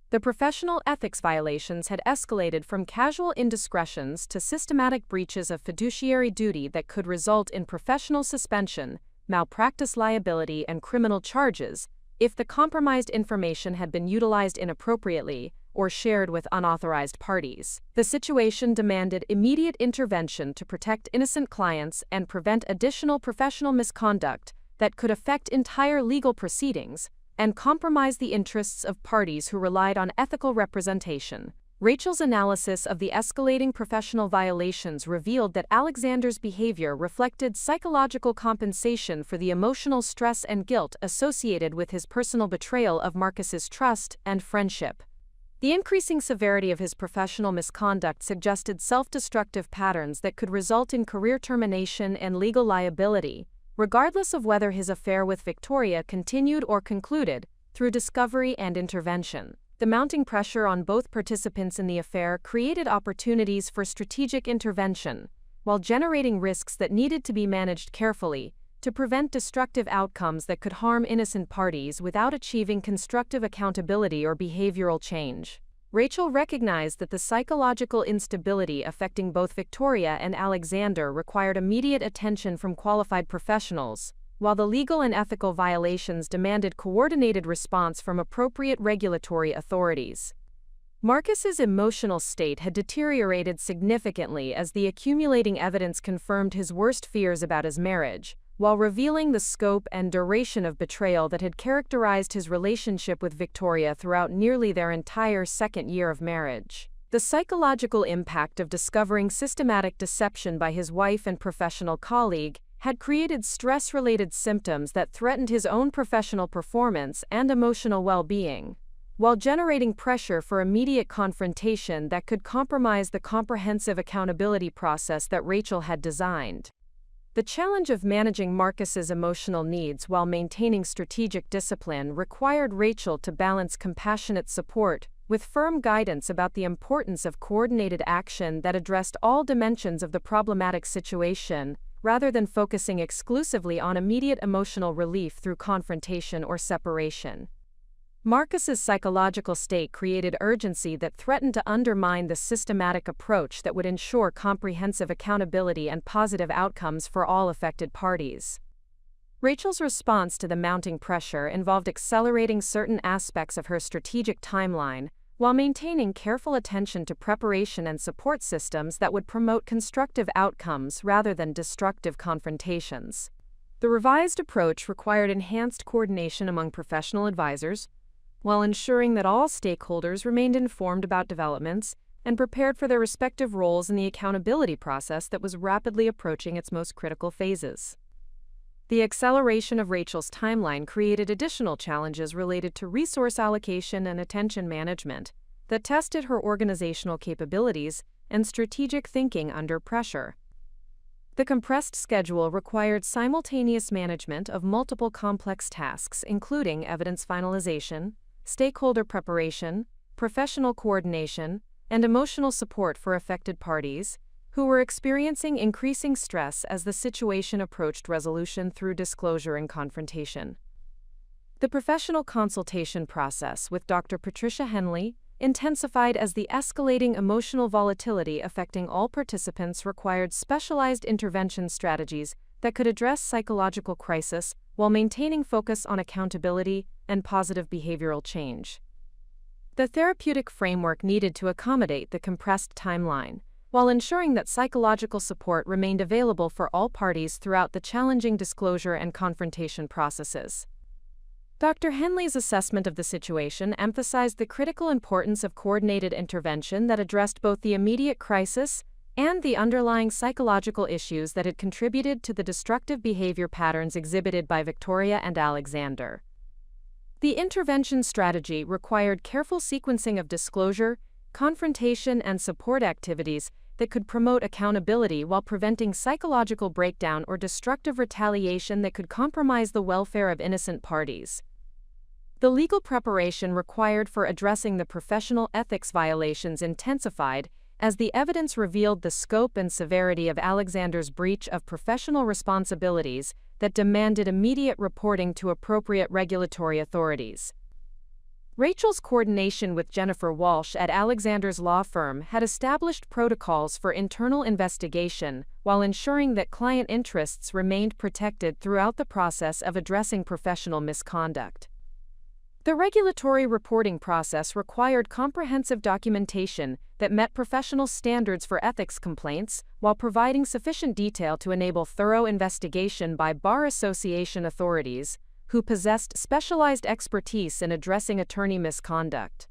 The professional ethics violations had escalated from casual indiscretions to systematic breaches of fiduciary duty that could result in professional suspension, malpractice liability, and criminal charges if the compromised information had been utilized inappropriately or shared with unauthorized parties. The situation demanded immediate intervention to protect innocent clients and prevent additional professional misconduct that could affect entire legal proceedings and compromise the interests of parties who relied on ethical representation. Rachel's analysis of the escalating professional violations revealed that Alexander's behavior reflected psychological compensation for the emotional stress and guilt associated with his personal betrayal of Marcus's trust and friendship. The increasing severity of his professional misconduct suggested self-destructive patterns that could result in career termination and legal liability, regardless of whether his affair with Victoria continued or concluded through discovery and intervention. The mounting pressure on both participants in the affair created opportunities for strategic intervention, while generating risks that needed to be managed carefully to prevent destructive outcomes that could harm innocent parties without achieving constructive accountability or behavioral change. Rachel recognized that the psychological instability affecting both Victoria and Alexander required immediate attention from qualified professionals, while the legal and ethical violations demanded coordinated response from appropriate regulatory authorities. Marcus's emotional state had deteriorated significantly as the accumulating evidence confirmed his worst fears about his marriage, while revealing the scope and duration of betrayal that had characterized his relationship with Victoria throughout nearly their entire second year of marriage. The psychological impact of discovering systematic deception by his wife and professional colleague had created stress-related symptoms that threatened his own professional performance and emotional well-being, while generating pressure for immediate confrontation that could compromise the comprehensive accountability process that Rachel had designed. The challenge of managing Marcus's emotional needs while maintaining strategic discipline required Rachel to balance compassionate support with firm guidance about the importance of coordinated action that addressed all dimensions of the problematic situation, rather than focusing exclusively on immediate emotional relief through confrontation or separation. Marcus's psychological state created urgency that threatened to undermine the systematic approach that would ensure comprehensive accountability and positive outcomes for all affected parties. Rachel's response to the mounting pressure involved accelerating certain aspects of her strategic timeline, while maintaining careful attention to preparation and support systems that would promote constructive outcomes rather than destructive confrontations. The revised approach required enhanced coordination among professional advisors, while ensuring that all stakeholders remained informed about developments and prepared for their respective roles in the accountability process that was rapidly approaching its most critical phases. The acceleration of Rachel's timeline created additional challenges related to resource allocation and attention management that tested her organizational capabilities and strategic thinking under pressure. The compressed schedule required simultaneous management of multiple complex tasks, including evidence finalization, stakeholder preparation, professional coordination, and emotional support for affected parties, who were experiencing increasing stress as the situation approached resolution through disclosure and confrontation. The professional consultation process with Dr. Patricia Henley intensified as the escalating emotional volatility affecting all participants required specialized intervention strategies that could address psychological crisis while maintaining focus on accountability and positive behavioral change. The therapeutic framework needed to accommodate the compressed timeline, while ensuring that psychological support remained available for all parties throughout the challenging disclosure and confrontation processes. Dr. Henley's assessment of the situation emphasized the critical importance of coordinated intervention that addressed both the immediate crisis and the underlying psychological issues that had contributed to the destructive behavior patterns exhibited by Victoria and Alexander. The intervention strategy required careful sequencing of disclosure, confrontation, and support activities that could promote accountability while preventing psychological breakdown or destructive retaliation that could compromise the welfare of innocent parties. The legal preparation required for addressing the professional ethics violations intensified as the evidence revealed the scope and severity of Alexander's breach of professional responsibilities that demanded immediate reporting to appropriate regulatory authorities. Rachel's coordination with Jennifer Walsh at Alexander's law firm had established protocols for internal investigation while ensuring that client interests remained protected throughout the process of addressing professional misconduct. The regulatory reporting process required comprehensive documentation that met professional standards for ethics complaints while providing sufficient detail to enable thorough investigation by bar association authorities who possessed specialized expertise in addressing attorney misconduct.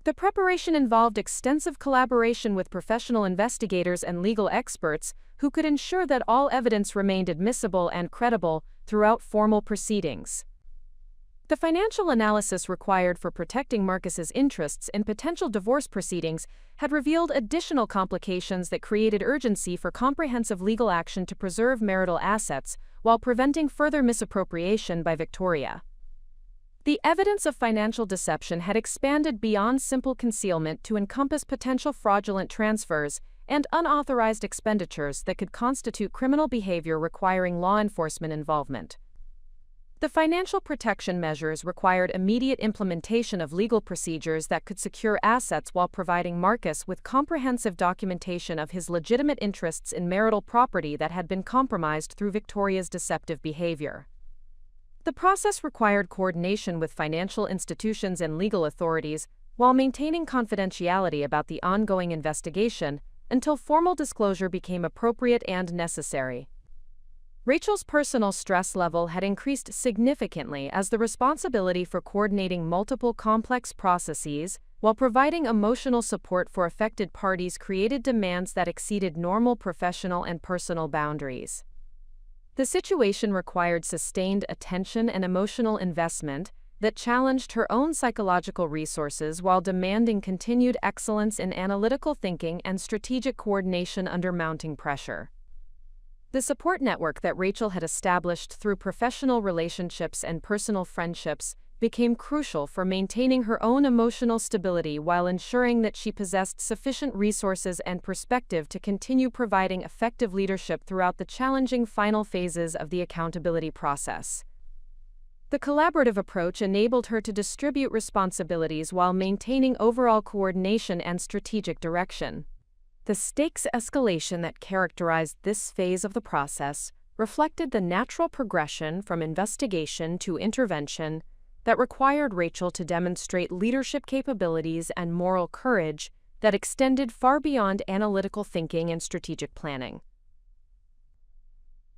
The preparation involved extensive collaboration with professional investigators and legal experts who could ensure that all evidence remained admissible and credible throughout formal proceedings. The financial analysis required for protecting Marcus's interests in potential divorce proceedings had revealed additional complications that created urgency for comprehensive legal action to preserve marital assets while preventing further misappropriation by Victoria. The evidence of financial deception had expanded beyond simple concealment to encompass potential fraudulent transfers and unauthorized expenditures that could constitute criminal behavior requiring law enforcement involvement. The financial protection measures required immediate implementation of legal procedures that could secure assets while providing Marcus with comprehensive documentation of his legitimate interests in marital property that had been compromised through Victoria's deceptive behavior. The process required coordination with financial institutions and legal authorities while maintaining confidentiality about the ongoing investigation until formal disclosure became appropriate and necessary. Rachel's personal stress level had increased significantly as the responsibility for coordinating multiple complex processes while providing emotional support for affected parties created demands that exceeded normal professional and personal boundaries. The situation required sustained attention and emotional investment that challenged her own psychological resources while demanding continued excellence in analytical thinking and strategic coordination under mounting pressure. The support network that Rachel had established through professional relationships and personal friendships became crucial for maintaining her own emotional stability while ensuring that she possessed sufficient resources and perspective to continue providing effective leadership throughout the challenging final phases of the accountability process. The collaborative approach enabled her to distribute responsibilities while maintaining overall coordination and strategic direction. The stakes escalation that characterized this phase of the process reflected the natural progression from investigation to intervention that required Rachel to demonstrate leadership capabilities and moral courage that extended far beyond analytical thinking and strategic planning.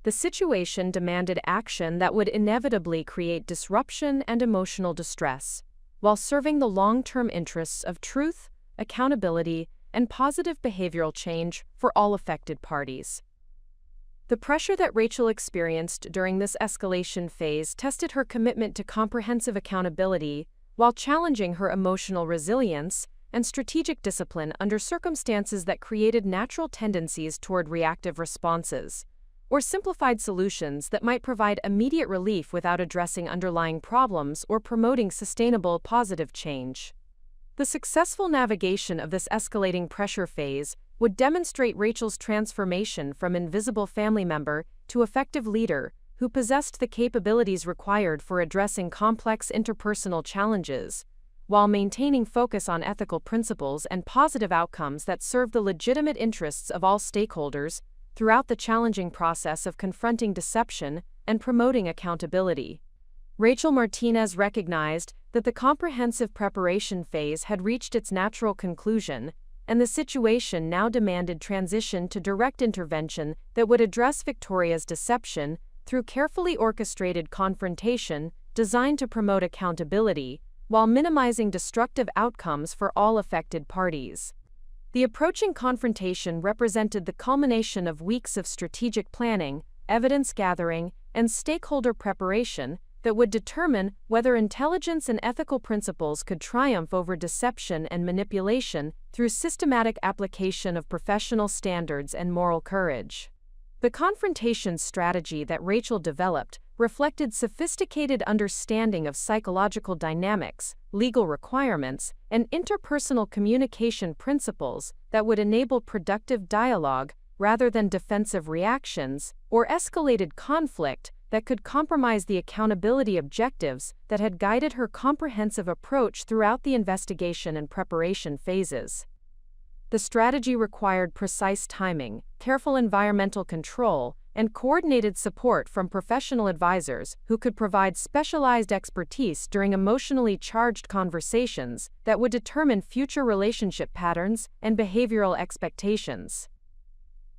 The situation demanded action that would inevitably create disruption and emotional distress, while serving the long-term interests of truth, accountability, and positive behavioral change for all affected parties. The pressure that Rachel experienced during this escalation phase tested her commitment to comprehensive accountability while challenging her emotional resilience and strategic discipline under circumstances that created natural tendencies toward reactive responses, or simplified solutions that might provide immediate relief without addressing underlying problems or promoting sustainable positive change. The successful navigation of this escalating pressure phase would demonstrate Rachel's transformation from invisible family member to effective leader who possessed the capabilities required for addressing complex interpersonal challenges, while maintaining focus on ethical principles and positive outcomes that serve the legitimate interests of all stakeholders throughout the challenging process of confronting deception and promoting accountability. Rachel Martinez recognized that the comprehensive preparation phase had reached its natural conclusion, and the situation now demanded transition to direct intervention that would address Victoria's deception through carefully orchestrated confrontation designed to promote accountability while minimizing destructive outcomes for all affected parties. The approaching confrontation represented the culmination of weeks of strategic planning, evidence gathering, and stakeholder preparation that would determine whether intelligence and ethical principles could triumph over deception and manipulation through systematic application of professional standards and moral courage. The confrontation strategy that Rachel developed reflected sophisticated understanding of psychological dynamics, legal requirements, and interpersonal communication principles that would enable productive dialogue rather than defensive reactions or escalated conflict that could compromise the accountability objectives that had guided her comprehensive approach throughout the investigation and preparation phases. The strategy required precise timing, careful environmental control, and coordinated support from professional advisors who could provide specialized expertise during emotionally charged conversations that would determine future relationship patterns and behavioral expectations.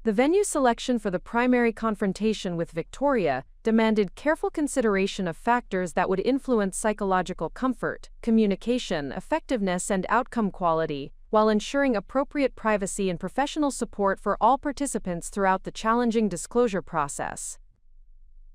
The venue selection for the primary confrontation with Victoria demanded careful consideration of factors that would influence psychological comfort, communication, effectiveness, and outcome quality, while ensuring appropriate privacy and professional support for all participants throughout the challenging disclosure process.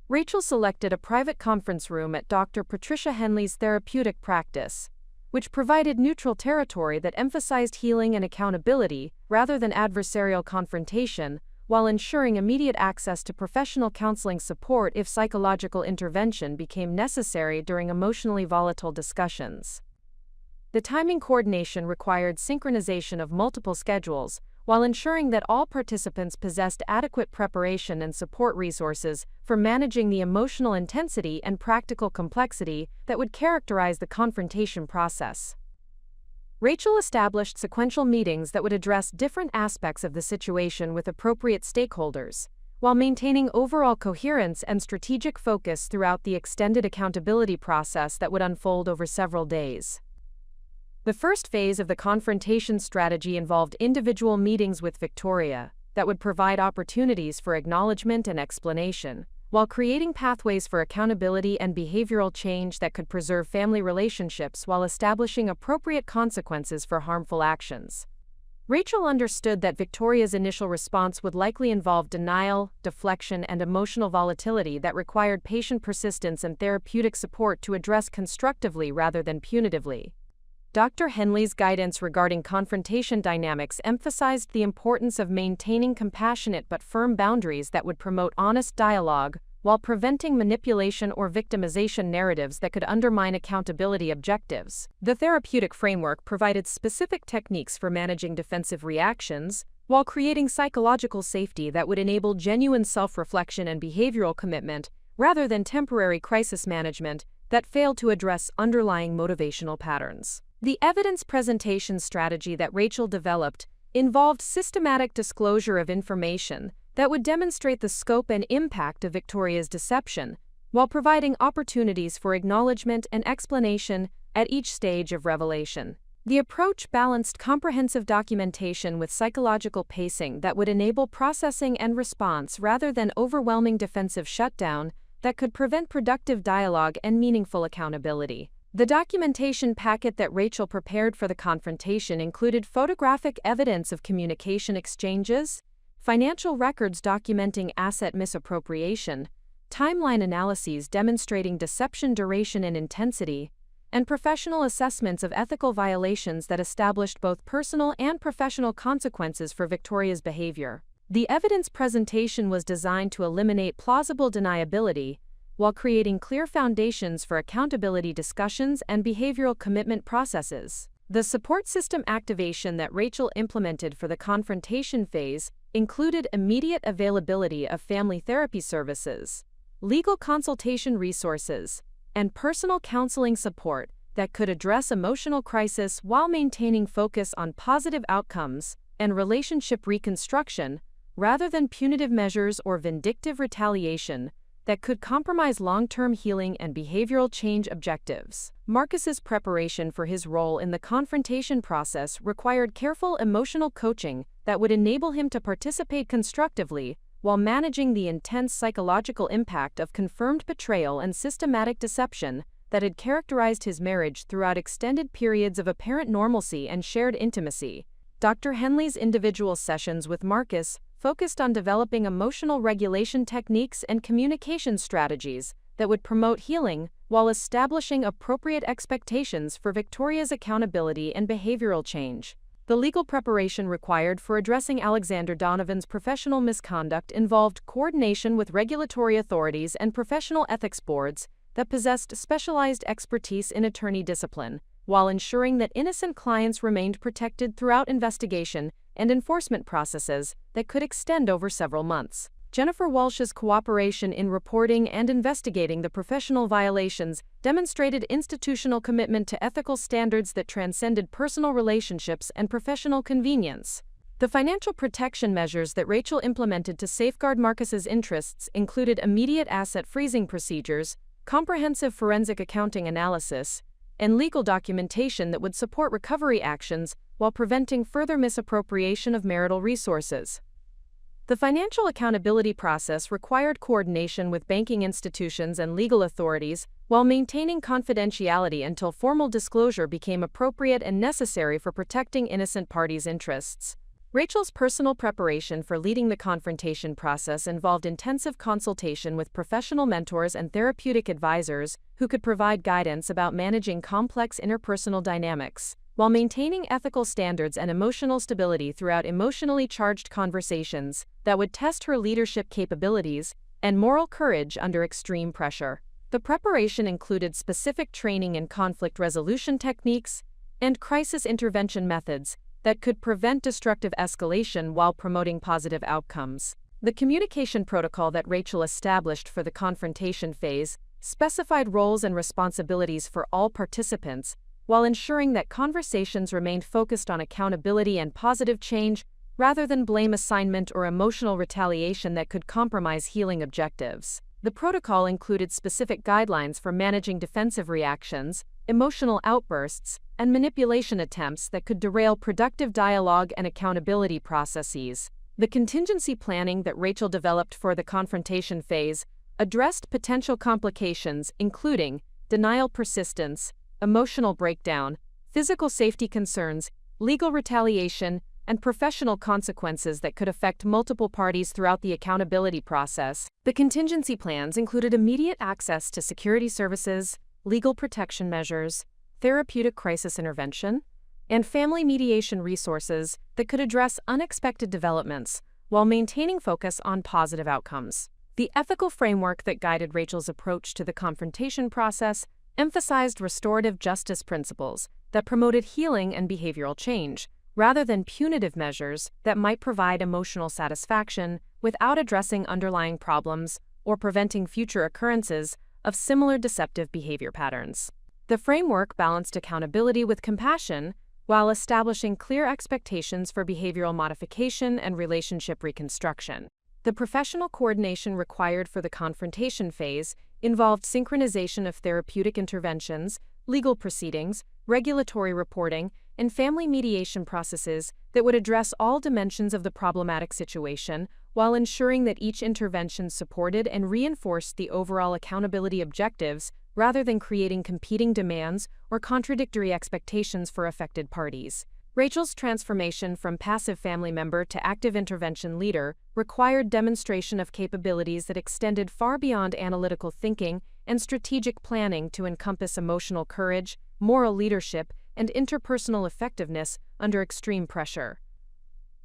Rachel selected a private conference room at Dr. Patricia Henley's therapeutic practice, which provided neutral territory that emphasized healing and accountability rather than adversarial confrontation, while ensuring immediate access to professional counseling support if psychological intervention became necessary during emotionally volatile discussions. The timing coordination required synchronization of multiple schedules, while ensuring that all participants possessed adequate preparation and support resources for managing the emotional intensity and practical complexity that would characterize the confrontation process. Rachel established sequential meetings that would address different aspects of the situation with appropriate stakeholders, while maintaining overall coherence and strategic focus throughout the extended accountability process that would unfold over several days. The first phase of the confrontation strategy involved individual meetings with Victoria that would provide opportunities for acknowledgement and explanation, while creating pathways for accountability and behavioral change that could preserve family relationships while establishing appropriate consequences for harmful actions. Rachel understood that Victoria's initial response would likely involve denial, deflection, and emotional volatility that required patient persistence and therapeutic support to address constructively rather than punitively. Dr. Henley's guidance regarding confrontation dynamics emphasized the importance of maintaining compassionate but firm boundaries that would promote honest dialogue, while preventing manipulation or victimization narratives that could undermine accountability objectives. The therapeutic framework provided specific techniques for managing defensive reactions, while creating psychological safety that would enable genuine self-reflection and behavioral commitment, rather than temporary crisis management that failed to address underlying motivational patterns. The evidence presentation strategy that Rachel developed involved systematic disclosure of information that would demonstrate the scope and impact of Victoria's deception, while providing opportunities for acknowledgement and explanation at each stage of revelation. The approach balanced comprehensive documentation with psychological pacing that would enable processing and response rather than overwhelming defensive shutdown that could prevent productive dialogue and meaningful accountability. The documentation packet that Rachel prepared for the confrontation included photographic evidence of communication exchanges, financial records documenting asset misappropriation, timeline analyses demonstrating deception duration and intensity, and professional assessments of ethical violations that established both personal and professional consequences for Victoria's behavior. The evidence presentation was designed to eliminate plausible deniability, while creating clear foundations for accountability discussions and behavioral commitment processes. The support system activation that Rachel implemented for the confrontation phase included immediate availability of family therapy services, legal consultation resources, and personal counseling support that could address emotional crisis while maintaining focus on positive outcomes and relationship reconstruction, rather than punitive measures or vindictive retaliation that could compromise long-term healing and behavioral change objectives. Marcus's preparation for his role in the confrontation process required careful emotional coaching that would enable him to participate constructively while managing the intense psychological impact of confirmed betrayal and systematic deception that had characterized his marriage throughout extended periods of apparent normalcy and shared intimacy. Dr. Henley's individual sessions with Marcus focused on developing emotional regulation techniques and communication strategies that would promote healing while establishing appropriate expectations for Victoria's accountability and behavioral change. The legal preparation required for addressing Alexander Donovan's professional misconduct involved coordination with regulatory authorities and professional ethics boards that possessed specialized expertise in attorney discipline, while ensuring that innocent clients remained protected throughout investigation and enforcement processes that could extend over several months. Jennifer Walsh's cooperation in reporting and investigating the professional violations demonstrated institutional commitment to ethical standards that transcended personal relationships and professional convenience. The financial protection measures that Rachel implemented to safeguard Marcus's interests included immediate asset freezing procedures, comprehensive forensic accounting analysis, and legal documentation that would support recovery actions while preventing further misappropriation of marital resources. The financial accountability process required coordination with banking institutions and legal authorities while maintaining confidentiality until formal disclosure became appropriate and necessary for protecting innocent parties' interests. Rachel's personal preparation for leading the confrontation process involved intensive consultation with professional mentors and therapeutic advisors who could provide guidance about managing complex interpersonal dynamics, while maintaining ethical standards and emotional stability throughout emotionally charged conversations that would test her leadership capabilities and moral courage under extreme pressure. The preparation included specific training in conflict resolution techniques and crisis intervention methods that could prevent destructive escalation while promoting positive outcomes. The communication protocol that Rachel established for the confrontation phase specified roles and responsibilities for all participants, while ensuring that conversations remained focused on accountability and positive change rather than blame assignment or emotional retaliation that could compromise healing objectives. The protocol included specific guidelines for managing defensive reactions, emotional outbursts, and manipulation attempts that could derail productive dialogue and accountability processes. The contingency planning that Rachel developed for the confrontation phase addressed potential complications including denial persistence, emotional breakdown, physical safety concerns, legal retaliation, and professional consequences that could affect multiple parties throughout the accountability process. The contingency plans included immediate access to security services, legal protection measures, therapeutic crisis intervention, and family mediation resources that could address unexpected developments while maintaining focus on positive outcomes. The ethical framework that guided Rachel's approach to the confrontation process emphasized restorative justice principles that promoted healing and behavioral change, rather than punitive measures that might provide emotional satisfaction without addressing underlying problems or preventing future occurrences of similar deceptive behavior patterns. The framework balanced accountability with compassion while establishing clear expectations for behavioral modification and relationship reconstruction. The professional coordination required for the confrontation phase involved synchronization of therapeutic interventions, legal proceedings, regulatory reporting, and family mediation processes that would address all dimensions of the problematic situation while ensuring that each intervention supported and reinforced the overall accountability objectives rather than creating competing demands or contradictory expectations for affected parties. Rachel's transformation from passive family member to active intervention leader required demonstration of capabilities that extended far beyond analytical thinking and strategic planning to encompass emotional courage, moral leadership, and interpersonal effectiveness under extreme pressure.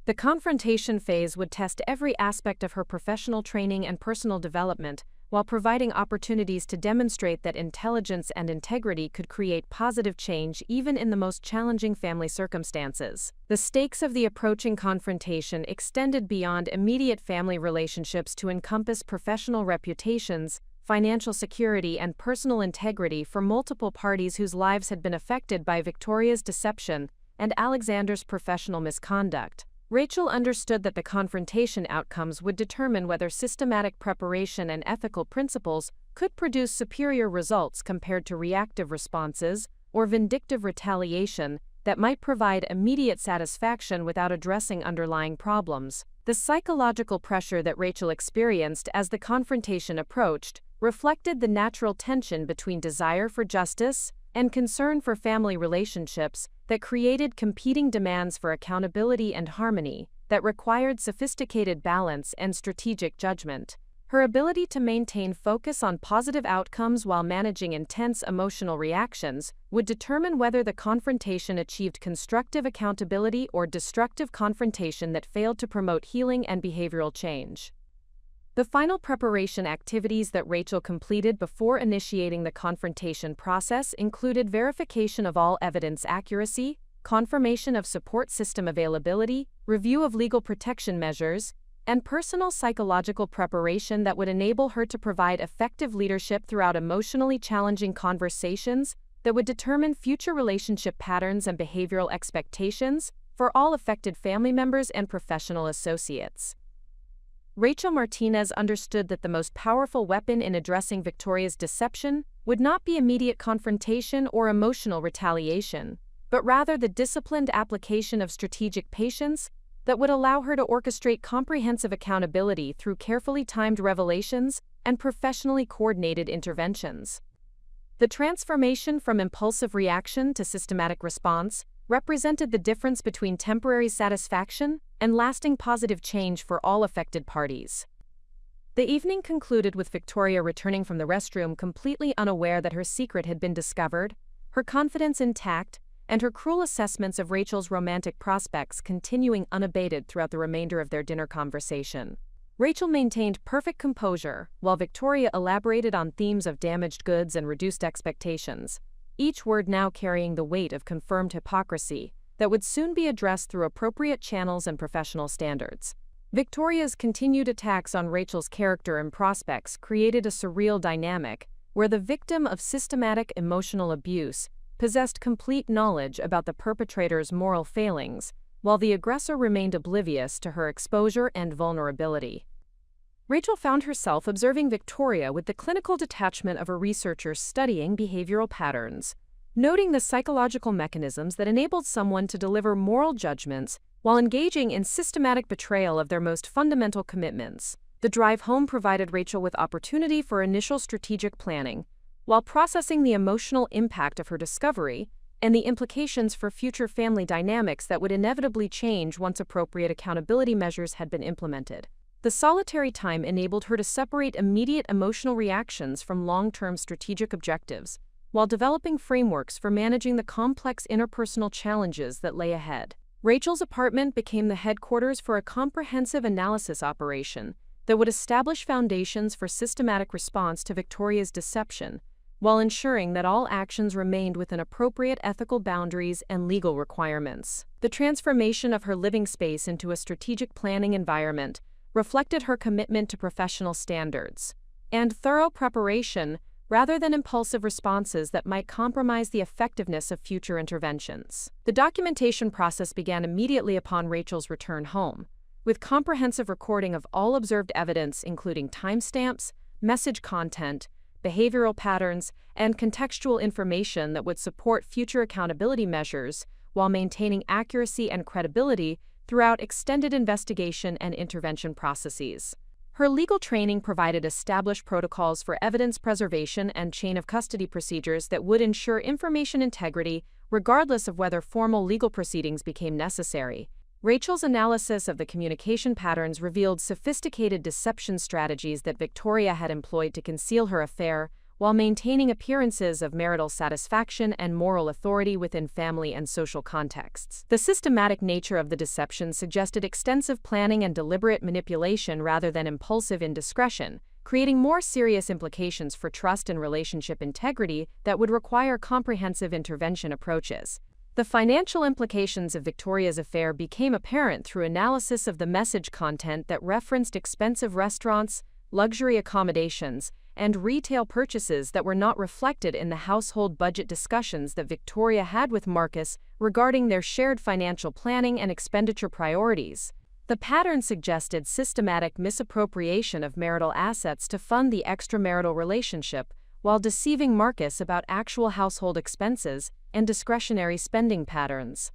The confrontation phase would test every aspect of her professional training and personal development, while providing opportunities to demonstrate that intelligence and integrity could create positive change even in the most challenging family circumstances. The stakes of the approaching confrontation extended beyond immediate family relationships to encompass professional reputations, financial security, and personal integrity for multiple parties whose lives had been affected by Victoria's deception and Alexander's professional misconduct. Rachel understood that the confrontation outcomes would determine whether systematic preparation and ethical principles could produce superior results compared to reactive responses or vindictive retaliation that might provide immediate satisfaction without addressing underlying problems. The psychological pressure that Rachel experienced as the confrontation approached reflected the natural tension between desire for justice and concern for family relationships that created competing demands for accountability and harmony that required sophisticated balance and strategic judgment. Her ability to maintain focus on positive outcomes while managing intense emotional reactions would determine whether the confrontation achieved constructive accountability or destructive confrontation that failed to promote healing and behavioral change. The final preparation activities that Rachel completed before initiating the confrontation process included verification of all evidence accuracy, confirmation of support system availability, review of legal protection measures, and personal psychological preparation that would enable her to provide effective leadership throughout emotionally challenging conversations that would determine future relationship patterns and behavioral expectations for all affected family members and professional associates. Rachel Martinez understood that the most powerful weapon in addressing Victoria's deception would not be immediate confrontation or emotional retaliation, but rather the disciplined application of strategic patience that would allow her to orchestrate comprehensive accountability through carefully timed revelations and professionally coordinated interventions. The transformation from impulsive reaction to systematic response represented the difference between temporary satisfaction and lasting positive change for all affected parties. The evening concluded with Victoria returning from the restroom completely unaware that her secret had been discovered, her confidence intact, and her cruel assessments of Rachel's romantic prospects continuing unabated throughout the remainder of their dinner conversation. Rachel maintained perfect composure, while Victoria elaborated on themes of damaged goods and reduced expectations, each word now carrying the weight of confirmed hypocrisy that would soon be addressed through appropriate channels and professional standards. Victoria's continued attacks on Rachel's character and prospects created a surreal dynamic where the victim of systematic emotional abuse possessed complete knowledge about the perpetrator's moral failings, while the aggressor remained oblivious to her exposure and vulnerability. Rachel found herself observing Victoria with the clinical detachment of a researcher studying behavioral patterns, noting the psychological mechanisms that enabled someone to deliver moral judgments while engaging in systematic betrayal of their most fundamental commitments. The drive home provided Rachel with opportunity for initial strategic planning, while processing the emotional impact of her discovery and the implications for future family dynamics that would inevitably change once appropriate accountability measures had been implemented. The solitary time enabled her to separate immediate emotional reactions from long-term strategic objectives, while developing frameworks for managing the complex interpersonal challenges that lay ahead. Rachel's apartment became the headquarters for a comprehensive analysis operation that would establish foundations for systematic response to Victoria's deception, while ensuring that all actions remained within appropriate ethical boundaries and legal requirements. The transformation of her living space into a strategic planning environment reflected her commitment to professional standards and thorough preparation rather than impulsive responses that might compromise the effectiveness of future interventions. The documentation process began immediately upon Rachel's return home, with comprehensive recording of all observed evidence including timestamps, message content, behavioral patterns, and contextual information that would support future accountability measures while maintaining accuracy and credibility throughout extended investigation and intervention processes. Her legal training provided established protocols for evidence preservation and chain of custody procedures that would ensure information integrity regardless of whether formal legal proceedings became necessary. Rachel's analysis of the communication patterns revealed sophisticated deception strategies that Victoria had employed to conceal her affair while maintaining appearances of marital satisfaction and moral authority within family and social contexts. The systematic nature of the deception suggested extensive planning and deliberate manipulation rather than impulsive indiscretion, creating more serious implications for trust and relationship integrity that would require comprehensive intervention approaches. The financial implications of Victoria's affair became apparent through analysis of the message content that referenced expensive restaurants, luxury accommodations, and retail purchases that were not reflected in the household budget discussions that Victoria had with Marcus regarding their shared financial planning and expenditure priorities. The pattern suggested systematic misappropriation of marital assets to fund the extramarital relationship, while deceiving Marcus about actual household expenses and discretionary spending patterns.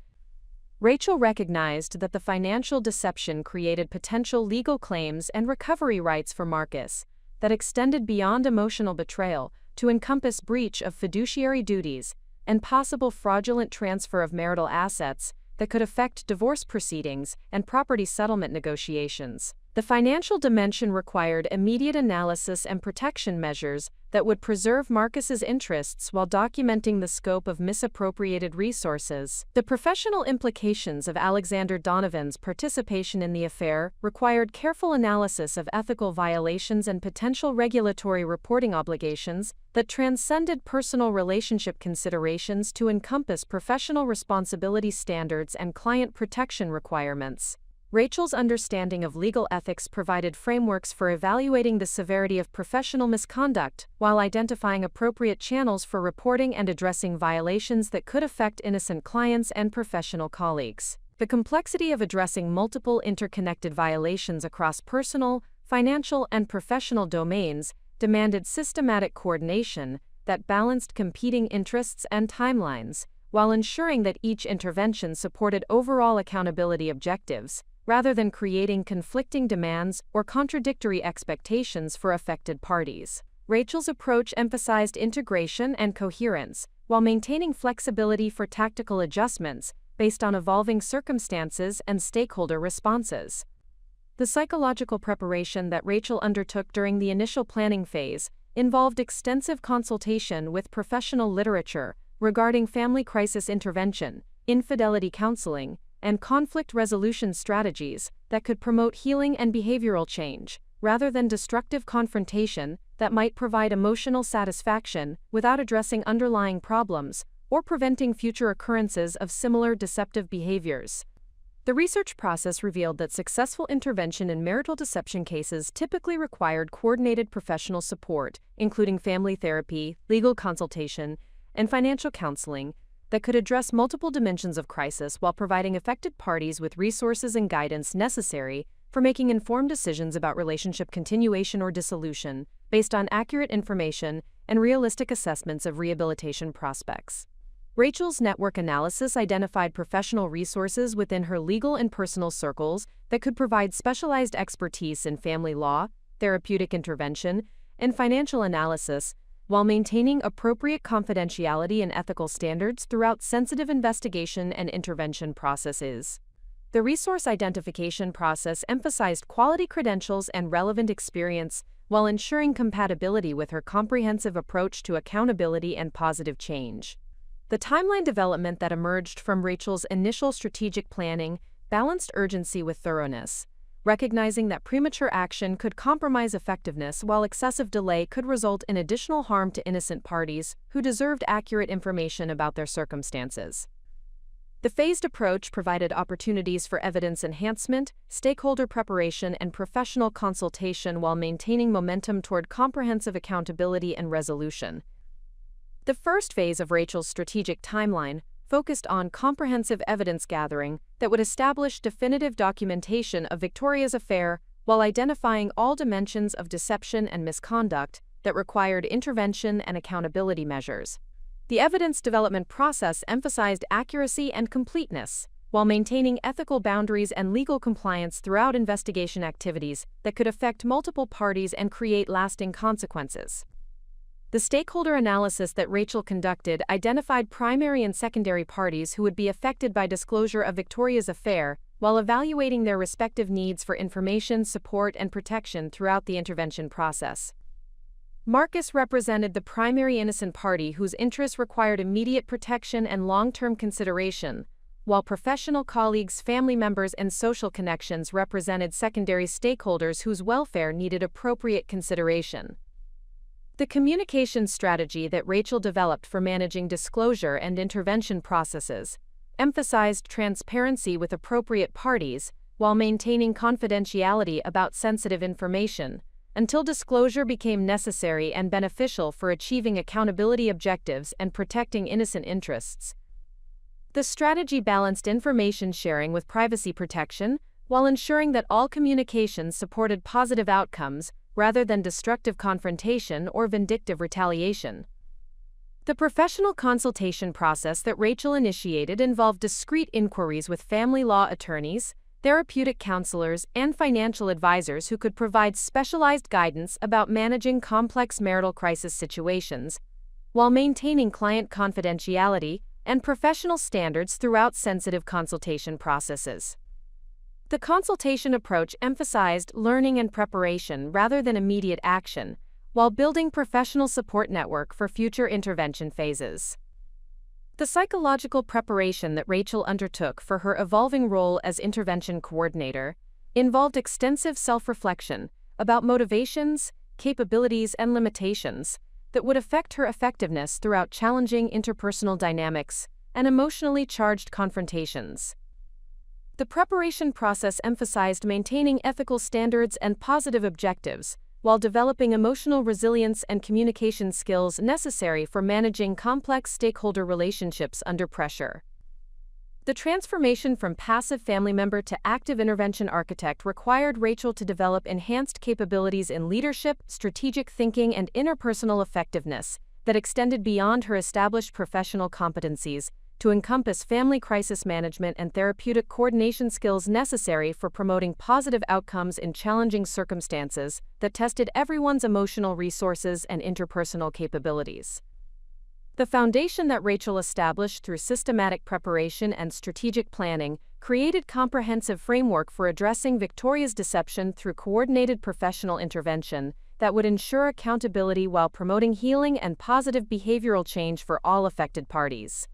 Rachel recognized that the financial deception created potential legal claims and recovery rights for Marcus that extended beyond emotional betrayal to encompass breach of fiduciary duties and possible fraudulent transfer of marital assets that could affect divorce proceedings and property settlement negotiations. The financial dimension required immediate analysis and protection measures that would preserve Marcus's interests while documenting the scope of misappropriated resources. The professional implications of Alexander Donovan's participation in the affair required careful analysis of ethical violations and potential regulatory reporting obligations that transcended personal relationship considerations to encompass professional responsibility standards and client protection requirements. Rachel's understanding of legal ethics provided frameworks for evaluating the severity of professional misconduct, while identifying appropriate channels for reporting and addressing violations that could affect innocent clients and professional colleagues. The complexity of addressing multiple interconnected violations across personal, financial, and professional domains demanded systematic coordination that balanced competing interests and timelines, while ensuring that each intervention supported overall accountability objectives, rather than creating conflicting demands or contradictory expectations for affected parties. Rachel's approach emphasized integration and coherence, while maintaining flexibility for tactical adjustments based on evolving circumstances and stakeholder responses. The psychological preparation that Rachel undertook during the initial planning phase involved extensive consultation with professional literature regarding family crisis intervention, infidelity counseling, and conflict resolution strategies that could promote healing and behavioral change, rather than destructive confrontation that might provide emotional satisfaction without addressing underlying problems or preventing future occurrences of similar deceptive behaviors. The research process revealed that successful intervention in marital deception cases typically required coordinated professional support, including family therapy, legal consultation, and financial counseling, that could address multiple dimensions of crisis while providing affected parties with resources and guidance necessary for making informed decisions about relationship continuation or dissolution, based on accurate information and realistic assessments of rehabilitation prospects. Rachel's network analysis identified professional resources within her legal and personal circles that could provide specialized expertise in family law, therapeutic intervention, and financial analysis, while maintaining appropriate confidentiality and ethical standards throughout sensitive investigation and intervention processes. The resource identification process emphasized quality credentials and relevant experience while ensuring compatibility with her comprehensive approach to accountability and positive change. The timeline development that emerged from Rachel's initial strategic planning balanced urgency with thoroughness, recognizing that premature action could compromise effectiveness while excessive delay could result in additional harm to innocent parties who deserved accurate information about their circumstances. The phased approach provided opportunities for evidence enhancement, stakeholder preparation, and professional consultation while maintaining momentum toward comprehensive accountability and resolution. The first phase of Rachel's strategic timeline focused on comprehensive evidence gathering that would establish definitive documentation of Victoria's affair while identifying all dimensions of deception and misconduct that required intervention and accountability measures. The evidence development process emphasized accuracy and completeness, while maintaining ethical boundaries and legal compliance throughout investigation activities that could affect multiple parties and create lasting consequences. The stakeholder analysis that Rachel conducted identified primary and secondary parties who would be affected by disclosure of Victoria's affair, while evaluating their respective needs for information, support, and protection throughout the intervention process. Marcus represented the primary innocent party whose interests required immediate protection and long-term consideration, while professional colleagues, family members, and social connections represented secondary stakeholders whose welfare needed appropriate consideration. The communication strategy that Rachel developed for managing disclosure and intervention processes emphasized transparency with appropriate parties while maintaining confidentiality about sensitive information, until disclosure became necessary and beneficial for achieving accountability objectives and protecting innocent interests. The strategy balanced information sharing with privacy protection while ensuring that all communications supported positive outcomes rather than destructive confrontation or vindictive retaliation. The professional consultation process that Rachel initiated involved discreet inquiries with family law attorneys, therapeutic counselors, and financial advisors who could provide specialized guidance about managing complex marital crisis situations, while maintaining client confidentiality and professional standards throughout sensitive consultation processes. The consultation approach emphasized learning and preparation rather than immediate action, while building professional support network for future intervention phases. The psychological preparation that Rachel undertook for her evolving role as intervention coordinator involved extensive self-reflection about motivations, capabilities, and limitations that would affect her effectiveness throughout challenging interpersonal dynamics and emotionally charged confrontations. The preparation process emphasized maintaining ethical standards and positive objectives, while developing emotional resilience and communication skills necessary for managing complex stakeholder relationships under pressure. The transformation from passive family member to active intervention architect required Rachel to develop enhanced capabilities in leadership, strategic thinking, and interpersonal effectiveness that extended beyond her established professional competencies to encompass family crisis management and therapeutic coordination skills necessary for promoting positive outcomes in challenging circumstances that tested everyone's emotional resources and interpersonal capabilities. The foundation that Rachel established through systematic preparation and strategic planning created comprehensive framework for addressing Victoria's deception through coordinated professional intervention that would ensure accountability while promoting healing and positive behavioral change for all affected parties.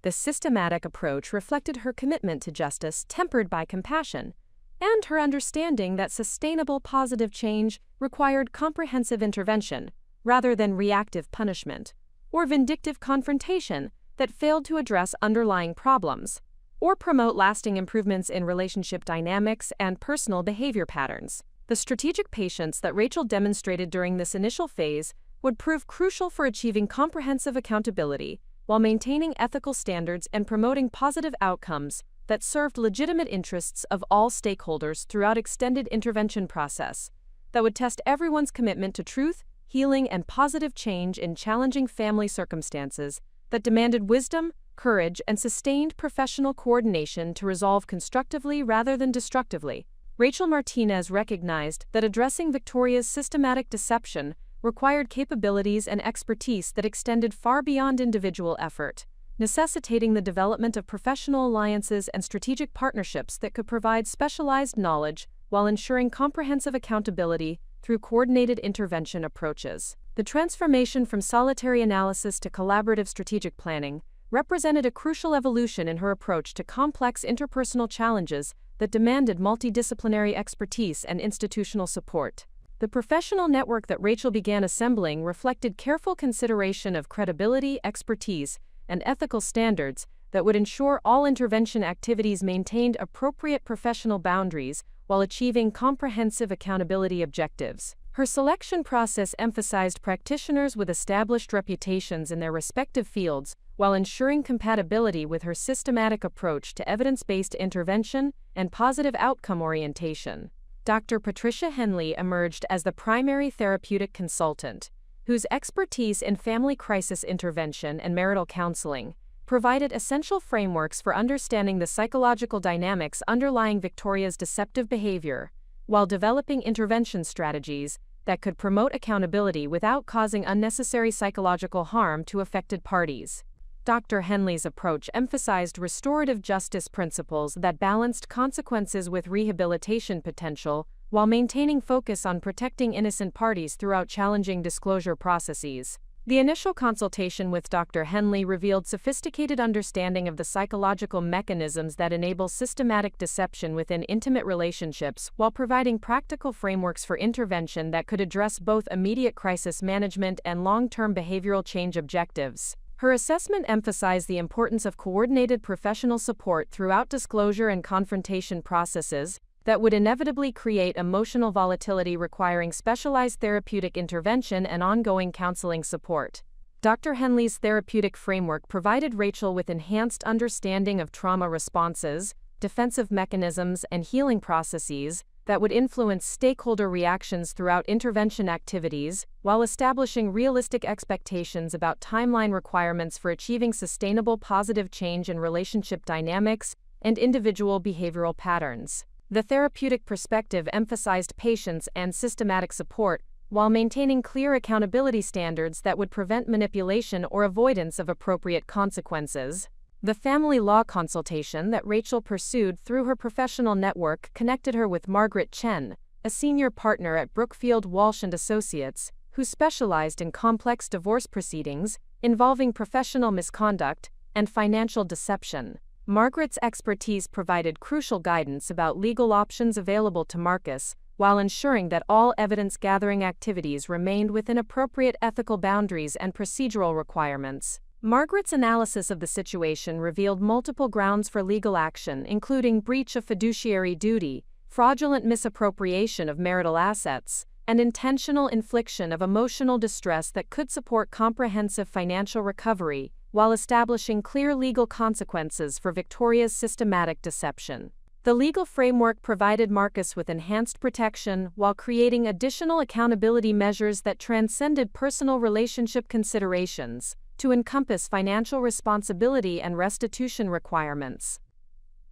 The systematic approach reflected her commitment to justice tempered by compassion, and her understanding that sustainable positive change required comprehensive intervention rather than reactive punishment or vindictive confrontation that failed to address underlying problems or promote lasting improvements in relationship dynamics and personal behavior patterns. The strategic patience that Rachel demonstrated during this initial phase would prove crucial for achieving comprehensive accountability while maintaining ethical standards and promoting positive outcomes that served legitimate interests of all stakeholders throughout extended intervention process that would test everyone's commitment to truth, healing, and positive change in challenging family circumstances that demanded wisdom, courage, and sustained professional coordination to resolve constructively rather than destructively. Rachel Martinez recognized that addressing Victoria's systematic deception required capabilities and expertise that extended far beyond individual effort, necessitating the development of professional alliances and strategic partnerships that could provide specialized knowledge while ensuring comprehensive accountability through coordinated intervention approaches. The transformation from solitary analysis to collaborative strategic planning represented a crucial evolution in her approach to complex interpersonal challenges that demanded multidisciplinary expertise and institutional support. The professional network that Rachel began assembling reflected careful consideration of credibility, expertise, and ethical standards that would ensure all intervention activities maintained appropriate professional boundaries while achieving comprehensive accountability objectives. Her selection process emphasized practitioners with established reputations in their respective fields while ensuring compatibility with her systematic approach to evidence-based intervention and positive outcome orientation. Dr. Patricia Henley emerged as the primary therapeutic consultant, whose expertise in family crisis intervention and marital counseling provided essential frameworks for understanding the psychological dynamics underlying Victoria's deceptive behavior, while developing intervention strategies that could promote accountability without causing unnecessary psychological harm to affected parties. Dr. Henley's approach emphasized restorative justice principles that balanced consequences with rehabilitation potential while maintaining focus on protecting innocent parties throughout challenging disclosure processes. The initial consultation with Dr. Henley revealed sophisticated understanding of the psychological mechanisms that enable systematic deception within intimate relationships while providing practical frameworks for intervention that could address both immediate crisis management and long-term behavioral change objectives. Her assessment emphasized the importance of coordinated professional support throughout disclosure and confrontation processes that would inevitably create emotional volatility requiring specialized therapeutic intervention and ongoing counseling support. Dr. Henley's therapeutic framework provided Rachel with enhanced understanding of trauma responses, defensive mechanisms, and healing processes that would influence stakeholder reactions throughout intervention activities, while establishing realistic expectations about timeline requirements for achieving sustainable positive change in relationship dynamics and individual behavioral patterns. The therapeutic perspective emphasized patience and systematic support, while maintaining clear accountability standards that would prevent manipulation or avoidance of appropriate consequences. The family law consultation that Rachel pursued through her professional network connected her with Margaret Chen, a senior partner at Brookfield Walsh & Associates, who specialized in complex divorce proceedings involving professional misconduct and financial deception. Margaret's expertise provided crucial guidance about legal options available to Marcus, while ensuring that all evidence-gathering activities remained within appropriate ethical boundaries and procedural requirements. Margaret's analysis of the situation revealed multiple grounds for legal action, including breach of fiduciary duty, fraudulent misappropriation of marital assets, and intentional infliction of emotional distress that could support comprehensive financial recovery, while establishing clear legal consequences for Victoria's systematic deception. The legal framework provided Marcus with enhanced protection while creating additional accountability measures that transcended personal relationship considerations to encompass financial responsibility and restitution requirements.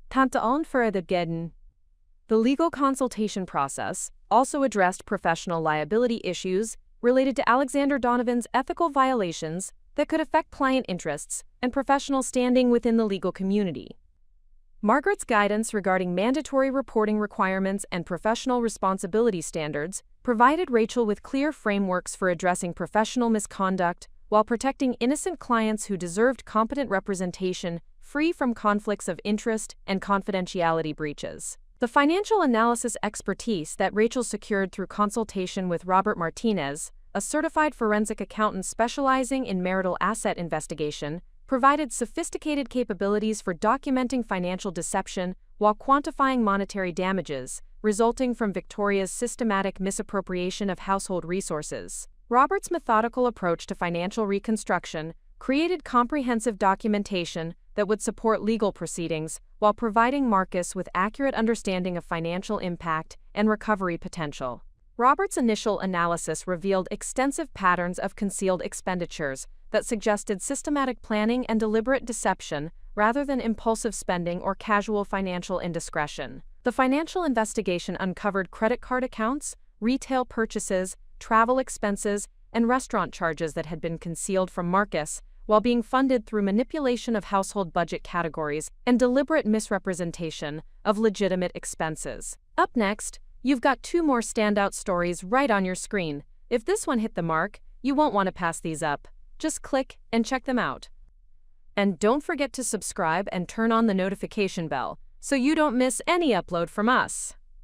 Tantaon företagen. The legal consultation process also addressed professional liability issues related to Alexander Donovan's ethical violations that could affect client interests and professional standing within the legal community. Margaret's guidance regarding mandatory reporting requirements and professional responsibility standards provided Rachel with clear frameworks for addressing professional misconduct while protecting innocent clients who deserved competent representation, free from conflicts of interest and confidentiality breaches. The financial analysis expertise that Rachel secured through consultation with Robert Martinez, a certified forensic accountant specializing in marital asset investigation, provided sophisticated capabilities for documenting financial deception while quantifying monetary damages resulting from Victoria's systematic misappropriation of household resources. Robert's methodical approach to financial reconstruction created comprehensive documentation that would support legal proceedings while providing Marcus with accurate understanding of financial impact and recovery potential. Robert's initial analysis revealed extensive patterns of concealed expenditures that suggested systematic planning and deliberate deception rather than impulsive spending or casual financial indiscretion. The financial investigation uncovered credit card accounts, retail purchases, travel expenses, and restaurant charges that had been concealed from Marcus, while being funded through manipulation of household budget categories and deliberate misrepresentation of legitimate expenses. Up next, you've got two more standout stories right on your screen. If this one hit the mark, you won't want to pass these up. Just click and check them out. And don't forget to subscribe and turn on the notification bell so you don't miss any upload from us.